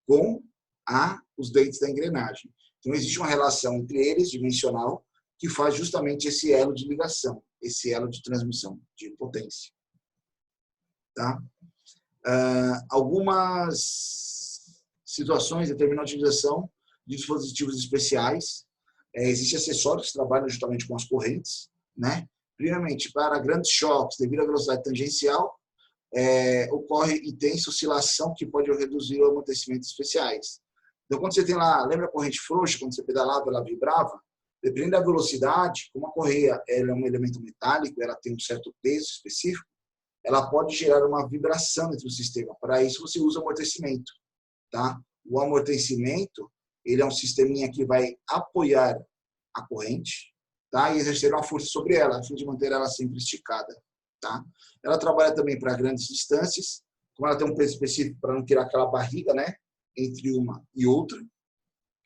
com os dentes da engrenagem. Então, existe uma relação entre eles, dimensional, que faz justamente esse elo de ligação, esse elo de transmissão de potência. Tá? Algumas situações determinam a utilização de dispositivos especiais. Existem acessórios que trabalham justamente com as correntes, né? Primeiramente, para grandes choques, devido à velocidade tangencial, ocorre intensa oscilação que pode reduzir os amortecimentos especiais. Então, quando você tem lá, lembra a corrente frouxa, quando você pedalava, ela vibrava? Dependendo da velocidade, como a correia ela é um elemento metálico, ela tem um certo peso específico, ela pode gerar uma vibração dentro do sistema. Para isso, você usa amortecimento. Tá? O amortecimento ele é um sisteminha que vai apoiar a corrente, tá? E exercer uma força sobre ela, a fim de manter ela sempre esticada. Tá? Ela trabalha também para grandes distâncias, como ela tem um peso específico para não criar aquela barriga, né, entre uma e outra,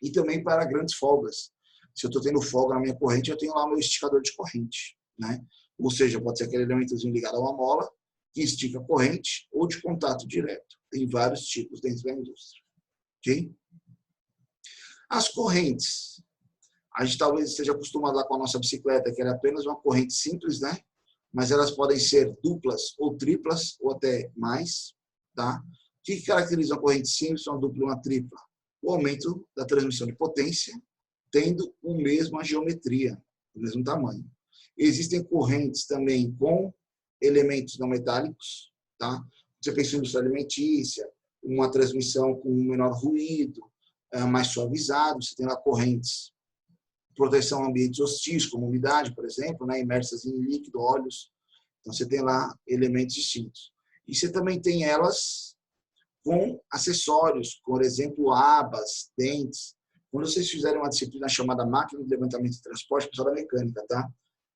e também para grandes folgas. Se eu estou tendo folga na minha corrente, eu tenho lá o meu esticador de corrente. Né? Ou seja, pode ser aquele elementozinho ligado a uma mola, que estica a corrente, ou de contato direto. Tem vários tipos dentro da indústria. Okay? As correntes. A gente talvez esteja acostumado lá com a nossa bicicleta, que era apenas uma corrente simples, né? Mas elas podem ser duplas ou triplas, ou até mais. Tá? O que caracteriza uma corrente simples, uma dupla ou uma tripla? O aumento da transmissão de potência, tendo a mesma geometria, o mesmo tamanho. Existem correntes também com elementos não metálicos. Tá? Você pensa em indústria alimentícia, uma transmissão com um menor ruído, mais suavizado. Você tem lá correntes proteção a ambientes hostis, como umidade, por exemplo, né, imersas em líquido, óleos. Então, você tem lá elementos distintos. E você também tem elas com acessórios, por exemplo, abas, dentes. Quando vocês fizerem uma disciplina chamada máquina de levantamento e transporte, pessoal da mecânica, tá?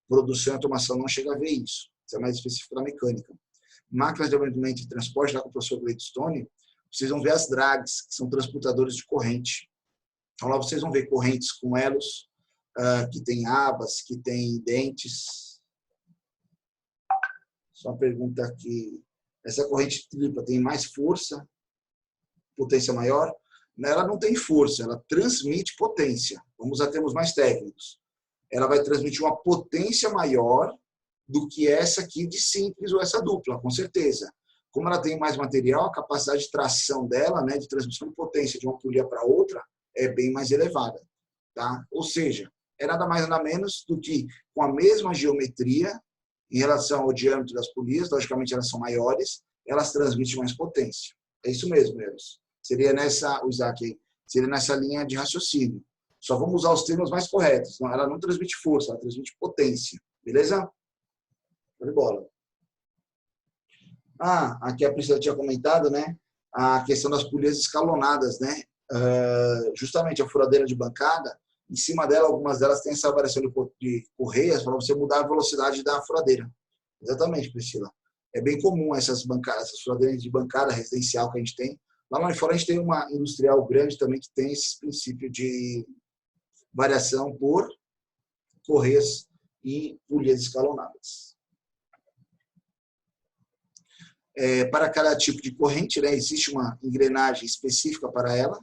Produção e automação não chega a ver isso. Isso é mais específico da mecânica. Máquinas de levantamento e transporte, lá com o professor Gladstone, vocês vão ver as drags, que são transportadores de corrente. Então, lá vocês vão ver correntes com elos, que tem abas, que tem dentes. Só uma pergunta aqui. Essa corrente tripla tem mais força, potência maior? Ela não tem força, ela transmite potência. Vamos a termos mais técnicos. Ela vai transmitir uma potência maior do que essa aqui de simples ou essa dupla, com certeza. Como ela tem mais material, a capacidade de tração dela, né, de transmissão de potência de uma polia para outra, é bem mais elevada. Tá? Ou seja, é nada mais nada menos do que com a mesma geometria em relação ao diâmetro das polias, logicamente elas são maiores, elas transmitem mais potência. É isso mesmo, Eros. Seria nessa, o Isaac aí, seria nessa linha de raciocínio. Só vamos usar os termos mais corretos. Não, ela não transmite força, ela transmite potência. Beleza? Show de bola. Aqui a Priscila tinha comentado, né? A questão das polias escalonadas, né? Justamente a furadeira de bancada, em cima dela, algumas delas têm essa variação de correias para você mudar a velocidade da furadeira. Exatamente, Priscila. É bem comum essas furadeiras de bancada residencial que a gente tem. Lá fora a gente tem uma industrial grande também que tem esse princípio de variação por correias e polias escalonadas. Para cada tipo de corrente, né, existe uma engrenagem específica para ela.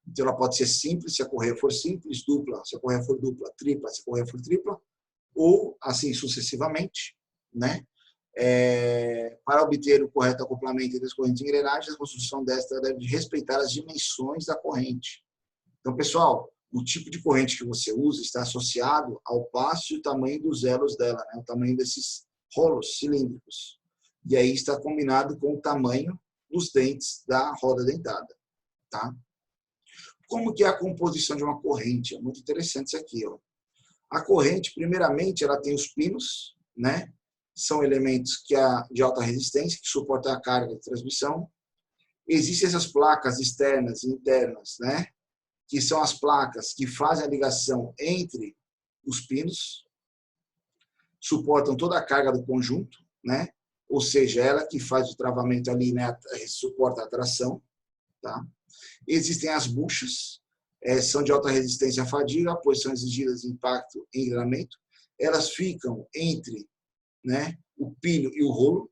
Então, ela pode ser simples, se a correia for simples, dupla, se a correia for dupla, tripla, se a correia for tripla, ou assim sucessivamente. Né? Para obter o correto acoplamento entre as correntes e engrenagens, a construção desta deve respeitar as dimensões da corrente. Então, pessoal, o tipo de corrente que você usa está associado ao passo e o tamanho dos elos dela, né? O tamanho desses rolos cilíndricos. E aí está combinado com o tamanho dos dentes da roda dentada. Tá? Como que é a composição de uma corrente? É muito interessante isso aqui. Ó. A corrente, primeiramente, ela tem os pinos, né? São elementos de alta resistência, que suportam a carga de transmissão. Existem essas placas externas e internas, né? Que são as placas que fazem a ligação entre os pinos, suportam toda a carga do conjunto, né? Ou seja, ela que faz o travamento ali, né? Suporta a tração. Tá? Existem as buchas, são de alta resistência à fadiga, pois são exigidas de impacto e engrenamento. Elas ficam entre, né, o pino e o rolo,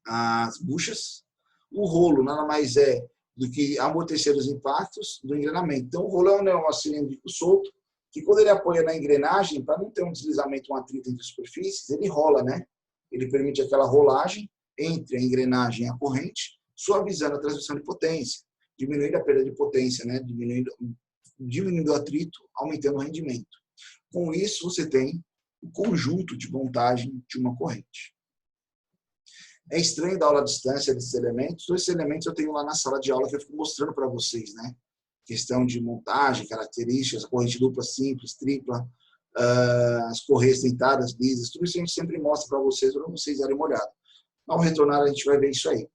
as buchas. O rolo nada mais é do que amortecer os impactos do engrenamento. Então, o rolo é um negócio cilíndrico solto, que quando ele apoia na engrenagem, para não ter um deslizamento, um atrito entre as superfícies, ele rola, né? Ele permite aquela rolagem entre a engrenagem e a corrente, suavizando a transmissão de potência, diminuindo a perda de potência, né? diminuindo o atrito, aumentando o rendimento. Com isso, você tem o conjunto de montagem de uma corrente. É estranho dar aula à distância desses elementos. Esses elementos eu tenho lá na sala de aula que eu fico mostrando para vocês, né? questão de montagem, características, corrente dupla, simples, tripla, as correias dentadas, lisas, tudo isso a gente sempre mostra para vocês darem uma olhada. Ao retornar, a gente vai ver isso aí.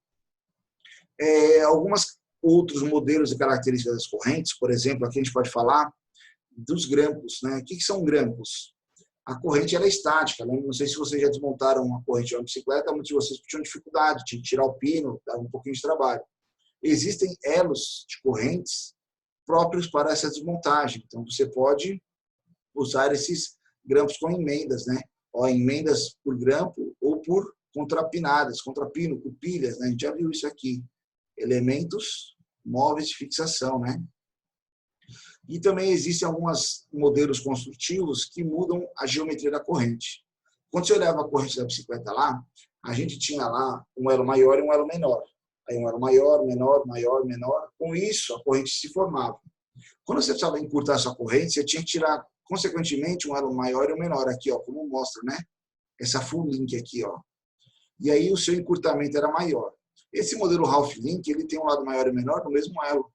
Alguns outros modelos e características das correntes, por exemplo, aqui a gente pode falar dos grampos, né? O que são grampos? A corrente ela é estática. Não sei se vocês já desmontaram uma corrente de uma bicicleta, muitos de vocês tinham dificuldade, tinham que tirar o pino, dava um pouquinho de trabalho. Existem elos de correntes próprios para essa desmontagem. Então, você pode usar esses grampos com emendas, né? Emendas por grampo ou por contrapinadas, contrapino, por pilhas, né? A gente já viu isso aqui. Elementos móveis de fixação, né? E também existem alguns modelos construtivos que mudam a geometria da corrente. Quando você olhava a corrente da bicicleta lá, a gente tinha lá um elo maior e um elo menor. Aí um elo maior, menor, maior, menor. Com isso, a corrente se formava. Quando você precisava encurtar a sua corrente, você tinha que tirar, consequentemente, um elo maior e um menor. Aqui, ó, como mostra, né? Essa full link aqui, ó. E aí o seu encurtamento era maior. Esse modelo half link, ele tem um lado maior e menor no mesmo elo.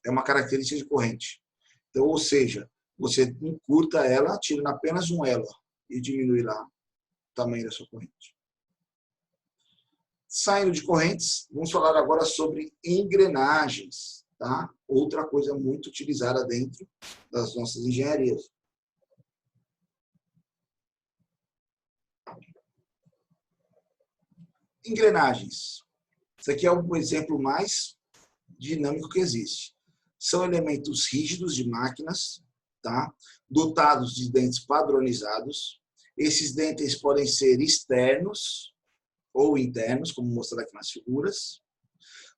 É uma característica de corrente. Então, ou seja, você encurta ela, tira apenas um elo e diminui lá o tamanho da sua corrente. Saindo de correntes, vamos falar agora sobre engrenagens, tá? Outra coisa muito utilizada dentro das nossas engenharias. Engrenagens. Isso aqui é o exemplo mais dinâmico que existe. São elementos rígidos de máquinas, tá? Dotados de dentes padronizados. Esses dentes podem ser externos ou internos, como mostrado aqui nas figuras,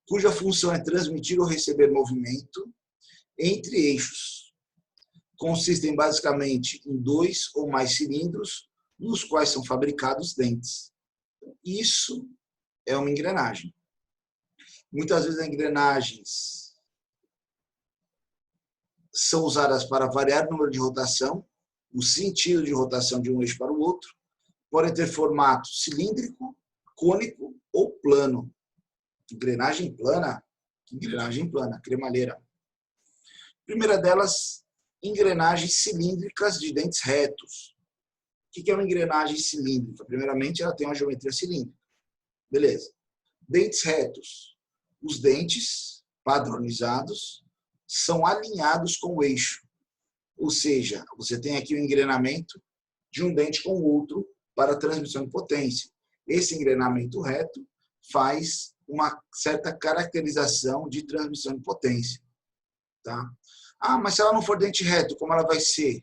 cuja função é transmitir ou receber movimento entre eixos. Consistem basicamente em 2 ou mais cilindros, nos quais são fabricados dentes. Isso é uma engrenagem. Muitas vezes as engrenagens são usadas para variar o número de rotação, o sentido de rotação de um eixo para o outro, podem ter formato cilíndrico, cônico ou plano. Engrenagem plana, cremalheira. Primeira delas, engrenagens cilíndricas de dentes retos. O que é uma engrenagem cilíndrica? Primeiramente, ela tem uma geometria cilíndrica. Beleza. Dentes retos. Os dentes padronizados são alinhados com o eixo. Ou seja, você tem aqui o engrenamento de um dente com o outro para a transmissão de potência. Esse engrenamento reto faz uma certa caracterização de transmissão de potência. Tá? Mas se ela não for dente reto, como ela vai ser?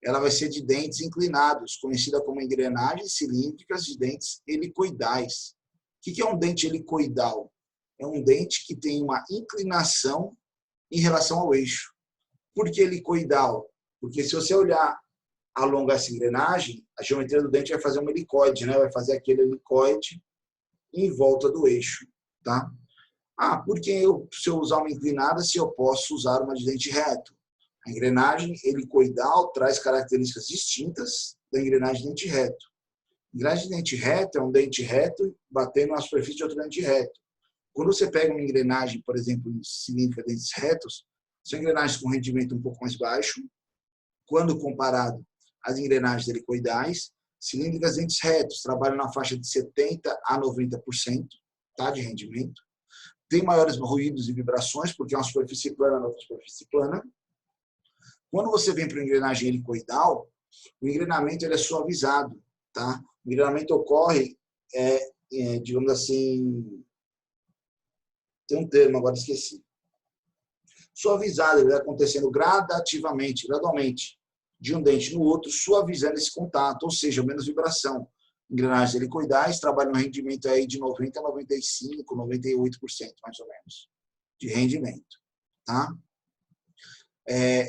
Ela vai ser de dentes inclinados, conhecida como engrenagens cilíndricas de dentes helicoidais. O que é um dente helicoidal? É um dente que tem uma inclinação em relação ao eixo. Por que helicoidal? Porque se você olhar ao longo dessa engrenagem, a geometria do dente vai fazer um helicoide, né? Vai fazer aquele helicoide em volta do eixo. Tá? Por que se eu usar uma inclinada, se eu posso usar uma de dente reto? A engrenagem helicoidal traz características distintas da engrenagem de dente reto. A engrenagem de dente reto é um dente reto batendo na superfície de outro dente reto. Quando você pega uma engrenagem, por exemplo, cilíndrica de dentes retos, são engrenagens com rendimento um pouco mais baixo, quando comparado às engrenagens helicoidais. Cilíndricas de dentes retos trabalham na faixa de 70% a 90%, tá, de rendimento. Tem maiores ruídos e vibrações, porque é uma superfície plana na outra superfície plana. Quando você vem para a engrenagem helicoidal, o engrenamento ele é suavizado. Tá? O engrenamento ocorre, digamos assim, tem um termo, agora esqueci. Suavizado, ele vai acontecendo gradativamente, gradualmente, de um dente no outro, suavizando esse contato, ou seja, menos vibração. Engrenagens helicoidais trabalham no rendimento aí de 90% a 95%, 98%, mais ou menos, de rendimento. Tá?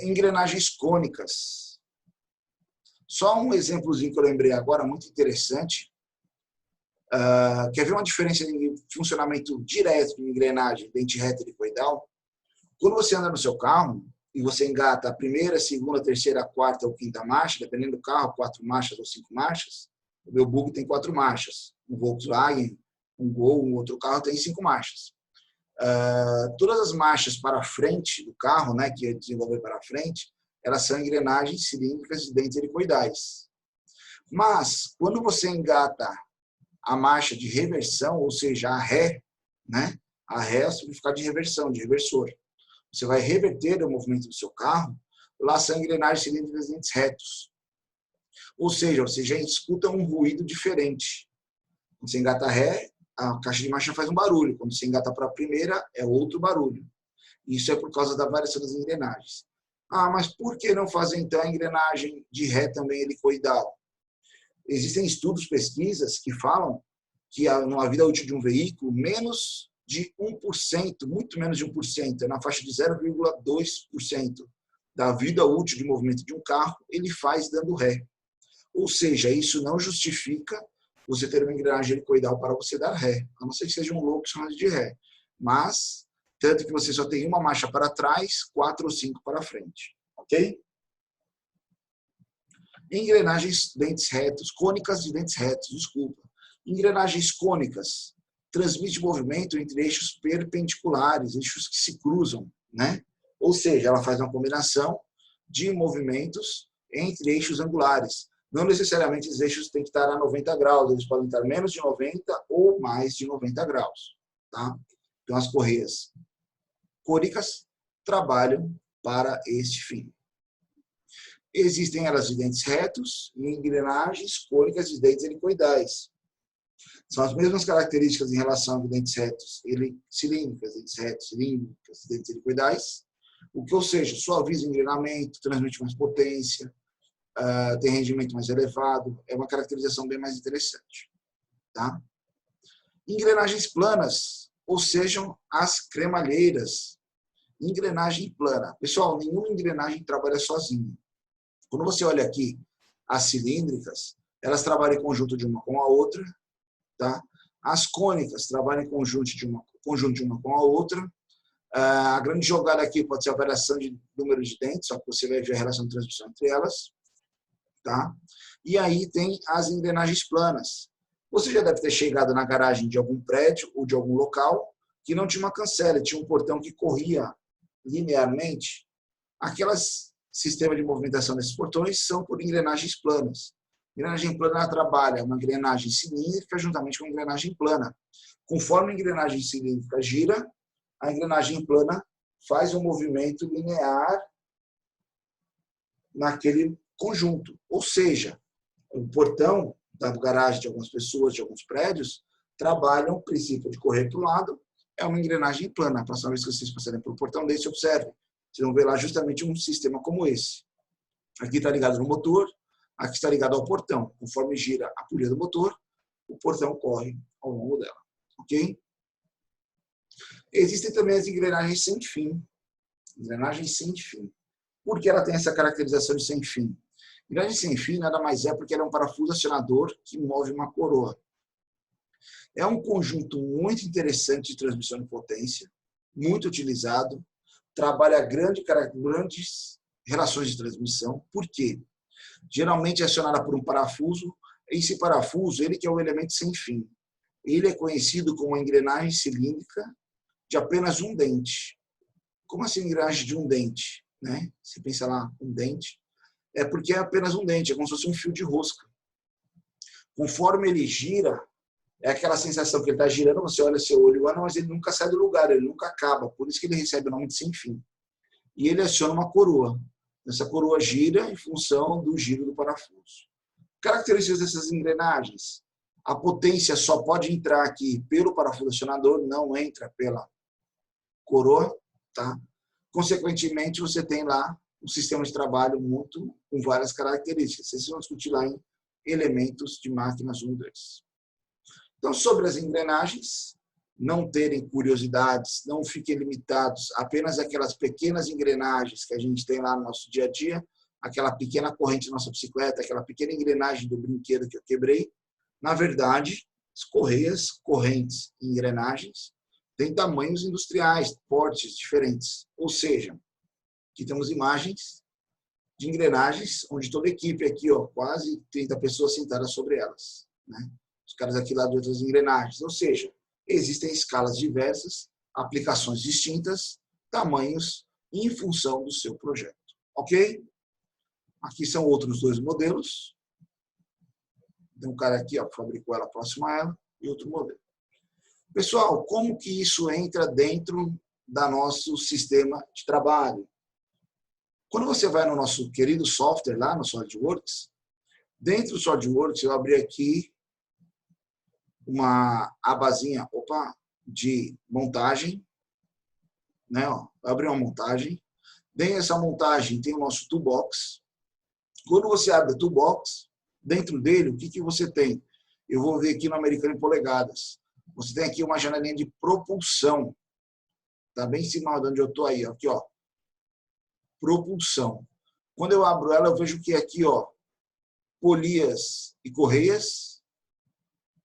Engrenagens cônicas. Só um exemplozinho que eu lembrei agora, muito interessante. Quer ver uma diferença de funcionamento direto de engrenagem dente reto helicoidal? Quando você anda no seu carro e você engata a primeira, segunda, terceira, quarta ou quinta marcha, dependendo do carro, 4 marchas ou 5 marchas, o meu Bug tem 4 marchas. Um Volkswagen, um Gol, um outro carro tem 5 marchas. Todas as marchas para frente do carro, né, que desenvolver para frente, elas são engrenagens cilíndricas de dentes helicoidais. Mas, quando você engata a marcha de reversão, ou seja, a ré, né, a ré é o significado de reversão, de reversor. Você vai reverter o movimento do seu carro, lá são engrenagens cilíndricas de dentes retos. Ou seja, você já escuta um ruído diferente. Quando você engata a ré, a caixa de marcha faz um barulho. Quando você engata para a primeira, é outro barulho. Isso é por causa da variação das engrenagens. Mas por que não fazer, então, a engrenagem de ré também helicoidal? Existem estudos, pesquisas, que falam que na vida útil de um veículo, menos de 1%, muito menos de 1%, na faixa de 0,2% da vida útil de movimento de um carro, ele faz dando ré. Ou seja, isso não justifica você ter uma engrenagem helicoidal para você dar ré, a não ser que seja um louco chamado de ré. Mas, tanto que você só tem uma marcha para trás, 4 ou 5 para frente. Ok? Engrenagens dentes retos, cônicas de dentes retos, desculpa. Engrenagens cônicas transmite movimento entre eixos perpendiculares, eixos que se cruzam, né? Ou seja, ela faz uma combinação de movimentos entre eixos angulares. Não necessariamente os eixos têm que estar a 90 graus, eles podem estar menos de 90 ou mais de 90 graus. Tá? Então, as correias cônicas trabalham para este fim. Existem elas de dentes retos e engrenagens cônicas de dentes helicoidais. São as mesmas características em relação a dentes retos cilíndricas, dentes retos cilíndricas, dentes helicoidais, ou seja, suaviza o engrenamento, transmite mais potência, tem rendimento mais elevado, é uma caracterização bem mais interessante. Tá? Engrenagens planas, ou sejam, as cremalheiras. Engrenagem plana. Pessoal, nenhuma engrenagem trabalha sozinha. Quando você olha aqui as cilíndricas, elas trabalham em conjunto de uma com a outra. Tá? As cônicas trabalham em conjunto de uma com a outra. A grande jogada aqui pode ser a variação de número de dentes, só que você vai ver a relação de transmissão entre elas. Tá? E aí tem as engrenagens planas. Você já deve ter chegado na garagem de algum prédio ou de algum local que não tinha uma cancela, tinha um portão que corria linearmente. Aqueles sistemas de movimentação desses portões são por engrenagens planas. A engrenagem plana ela trabalha uma engrenagem cilíndrica juntamente com a engrenagem plana. Conforme a engrenagem cilíndrica gira, a engrenagem plana faz um movimento linear naquele conjunto. Ou seja, o portão da garagem de algumas pessoas, de alguns prédios, trabalham o princípio de correr para o lado, é uma engrenagem plana. A próxima vez que vocês passarem por um portão desse, observem. Vocês vão ver lá justamente um sistema como esse. Aqui está ligado no motor, aqui está ligado ao portão. Conforme gira a polia do motor, o portão corre ao longo dela. Ok? Existem também as engrenagens sem fim. Engrenagens sem fim. Por que ela tem essa caracterização de sem fim? Engrenagem sem fim nada mais é porque ela é um parafuso acionador que move uma coroa. É um conjunto muito interessante de transmissão de potência, muito utilizado, trabalha grandes relações de transmissão. Por quê? Geralmente é acionada por um parafuso. Esse parafuso, ele que é o elemento sem fim. Ele é conhecido como a engrenagem cilíndrica de apenas um dente. Como assim engrenagem de um dente? Né? Você pensa lá, um dente. É porque é apenas um dente, é como se fosse um fio de rosca. Conforme ele gira, é aquela sensação que ele está girando, você olha seu olho, mas ele nunca sai do lugar, ele nunca acaba. Por isso que ele recebe o nome de sem fim. E ele aciona uma coroa. Essa coroa gira em função do giro do parafuso. Características dessas engrenagens. A potência só pode entrar aqui pelo parafuso acionador, não entra pela coroa. Tá? Consequentemente, você tem lá um sistema de trabalho com várias características. Vocês vão discutir lá em elementos de máquinas 1 e 2. Então, sobre as engrenagens, não terem curiosidades, não fiquem limitados apenas àquelas pequenas engrenagens que a gente tem lá no nosso dia a dia, aquela pequena corrente da nossa bicicleta, aquela pequena engrenagem do brinquedo que eu quebrei. Na verdade, as correias, correntes e engrenagens têm tamanhos industriais, portes diferentes. Ou seja, aqui temos imagens de engrenagens, onde toda a equipe aqui, quase 30 pessoas sentadas sobre elas. Né? Os caras aqui lá de outras engrenagens. Ou seja, existem escalas diversas, aplicações distintas, tamanhos em função do seu projeto. Ok? Aqui são outros dois modelos. Tem um cara aqui, ó, que fabricou ela próximo a ela, e outro modelo. Pessoal, como que isso entra dentro do nosso sistema de trabalho? Quando você vai no nosso querido software lá, no SolidWorks, dentro do SolidWorks eu abri aqui uma abazinha, de montagem, né? Ó, eu abri uma montagem. Dentro dessa montagem tem o nosso toolbox. Quando você abre o toolbox, dentro dele, o que que você tem? Eu vou ver aqui no americano em polegadas. Você tem aqui uma janelinha de propulsão. Está bem em cima de onde eu estou aí. Aqui, ó. Propulsão. Quando eu abro ela, eu vejo que aqui, ó, polias e correias,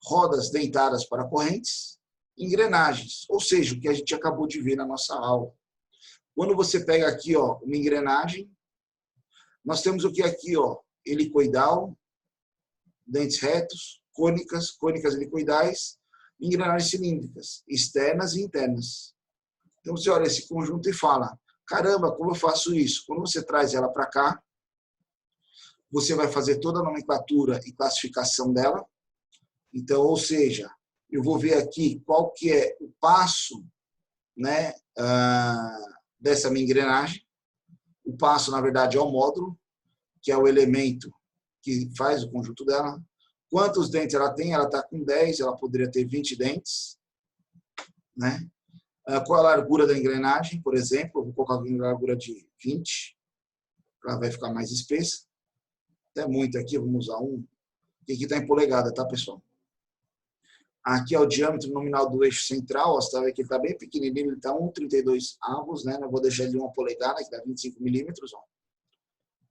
rodas dentadas para correntes, engrenagens. Ou seja, o que a gente acabou de ver na nossa aula. Quando você pega aqui, ó, uma engrenagem, nós temos o que aqui, ó, helicoidal, dentes retos, cônicas helicoidais, engrenagens cilíndricas, externas e internas. Então você olha esse conjunto e fala, caramba, como eu faço isso? Quando você traz ela para cá, você vai fazer toda a nomenclatura e classificação dela. Então, ou seja, eu vou ver aqui qual que é o passo, né, dessa minha engrenagem. O passo, na verdade, é o módulo, que é o elemento que faz o conjunto dela. Quantos dentes ela tem? Ela está com 10, ela poderia ter 20 dentes. Né? Qual a largura da engrenagem, por exemplo? Eu vou colocar aqui uma largura de 20, ela vai ficar mais espessa. Até muito aqui, vamos usar um. Aqui está em polegada, tá, pessoal? Aqui é o diâmetro nominal do eixo central, você está vendo que ele está bem pequenininho, ele está 1,32 avos, né? Não vou deixar ele de 1 polegada, que dá 25 milímetros. Ó.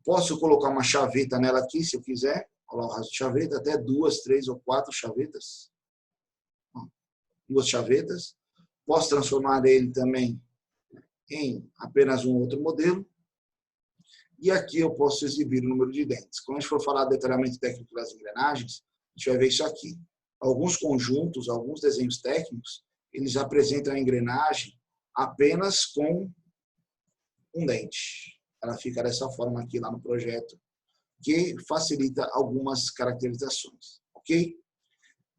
Posso colocar uma chaveta nela aqui, se eu quiser. Olha lá o rastro de chaveta, até 2, 3 ou 4 chavetas. Ó, 2 chavetas. Posso transformar ele também em apenas um outro modelo. E aqui eu posso exibir o número de dentes. Quando a gente for falar do detalhamento técnico das engrenagens, a gente vai ver isso aqui. Alguns conjuntos, alguns desenhos técnicos, eles apresentam a engrenagem apenas com um dente. Ela fica dessa forma aqui lá no projeto, que facilita algumas caracterizações. Ok?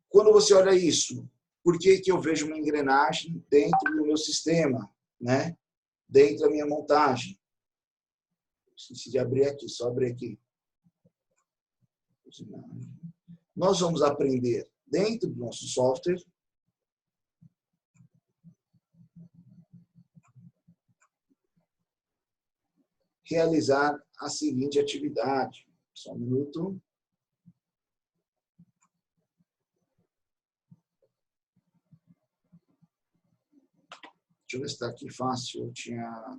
Quando você olha isso, por que que eu vejo uma engrenagem dentro do meu sistema, né? Dentro da minha montagem? Esqueci de abrir aqui, só abrir aqui. Nós vamos aprender dentro do nosso software realizar a seguinte atividade. Só um minuto. Deixa eu ver se está aqui fácil. Eu tinha...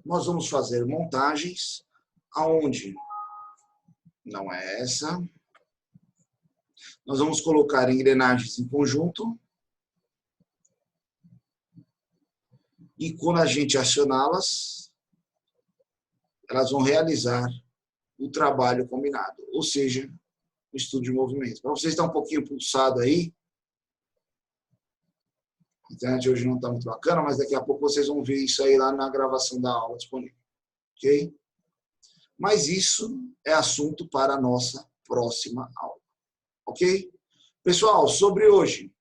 Nós vamos fazer montagens aonde não é essa. Nós vamos colocar engrenagens em conjunto. E quando a gente acioná-las, elas vão realizar o trabalho combinado, ou seja, o estudo de movimento. Para vocês estar um pouquinho pulsado aí, a internet hoje não está muito bacana, mas daqui a pouco vocês vão ver isso aí lá na gravação da aula disponível. Ok? Mas isso é assunto para a nossa próxima aula. Ok? Pessoal, sobre hoje,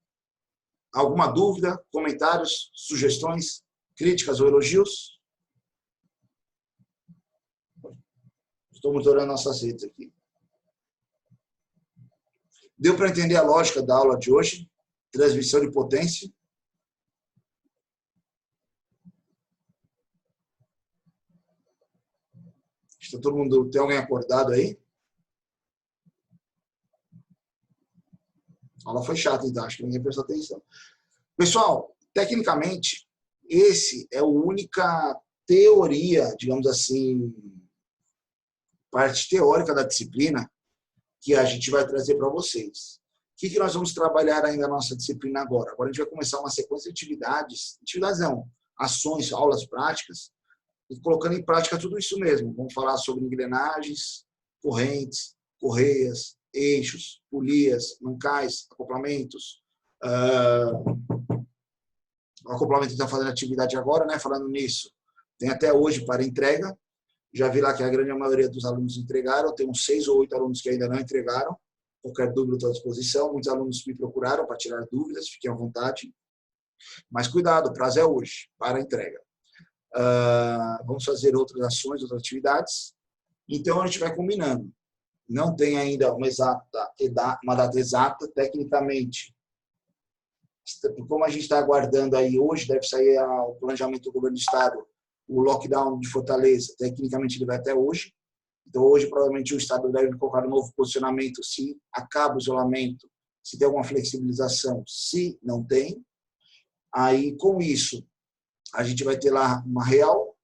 alguma dúvida, comentários, sugestões, críticas ou elogios? Estou monitorando nossas redes aqui. Deu para entender a lógica da aula de hoje? Transmissão de potência. Está todo mundo, tem alguém acordado aí? A aula foi chata, então, acho que ninguém prestou atenção. Pessoal, tecnicamente, esse é a única teoria, digamos assim, parte teórica da disciplina que a gente vai trazer para vocês. O que nós vamos trabalhar ainda na nossa disciplina agora? Agora a gente vai começar uma sequência de atividades não, ações, aulas práticas, e colocando em prática tudo isso mesmo. Vamos falar sobre engrenagens, correntes, correias, eixos, polias, mancais, acoplamentos. O acoplamento está fazendo atividade agora, né? Falando nisso, tem até hoje para entrega. Já vi lá que a grande maioria dos alunos entregaram. Tem uns 6 ou 8 alunos que ainda não entregaram. Qualquer dúvida, estou à disposição. Muitos alunos me procuraram para tirar dúvidas, fiquem à vontade. Mas cuidado, o prazo é hoje, para a entrega. Vamos fazer outras ações, outras atividades. Então, a gente vai combinando. Não tem ainda uma data exata, tecnicamente. Como a gente está aguardando aí hoje, deve sair o planejamento do governo do estado, o lockdown de Fortaleza, tecnicamente ele vai até hoje. Então, hoje, provavelmente, o estado deve colocar um novo posicionamento se acaba o isolamento, se tem alguma flexibilização, se não tem. Aí, com isso, a gente vai ter lá uma real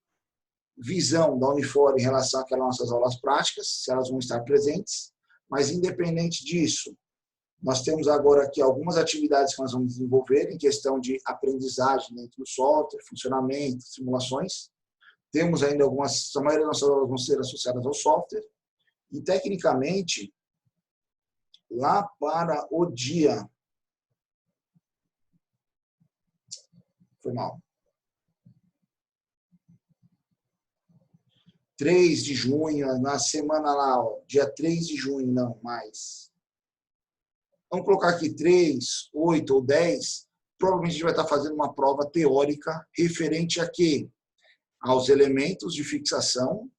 visão da Unifor em relação àquelas nossas aulas práticas, se elas vão estar presentes. Mas, independente disso, nós temos agora aqui algumas atividades que nós vamos desenvolver em questão de aprendizagem dentro do software, funcionamento, simulações. Temos ainda algumas, a maioria das nossas aulas vão ser associadas ao software. E, tecnicamente, lá para o dia... Foi mal. 3 de junho, na semana lá, ó, dia 3 de junho, não, mais. Vamos colocar aqui 3, 8 ou 10, provavelmente a gente vai estar fazendo uma prova teórica referente a quê? Aos elementos de fixação,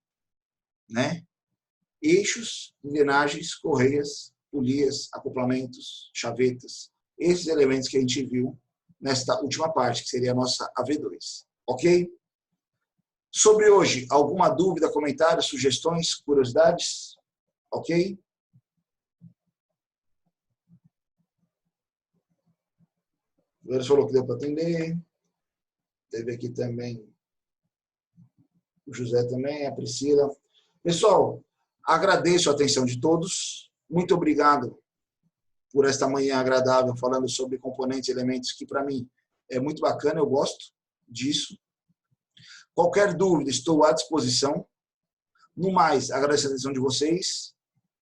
né? Eixos, engrenagens, correias, polias, acoplamentos, chavetas. Esses elementos que a gente viu nesta última parte, que seria a nossa AV2. Ok? Sobre hoje, alguma dúvida, comentário, sugestões, curiosidades? Ok? O Eles falou que deu para atender. Teve aqui também o José também, a Priscila. Pessoal, agradeço a atenção de todos. Muito obrigado por esta manhã agradável falando sobre componentes e elementos que, para mim, é muito bacana. Eu gosto disso. Qualquer dúvida, estou à disposição. No mais, agradeço a atenção de vocês.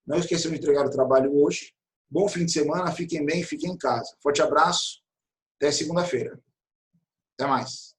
Não esqueçam de entregar o trabalho hoje. Bom fim de semana. Fiquem bem, fiquem em casa. Forte abraço. Até segunda-feira. Até mais.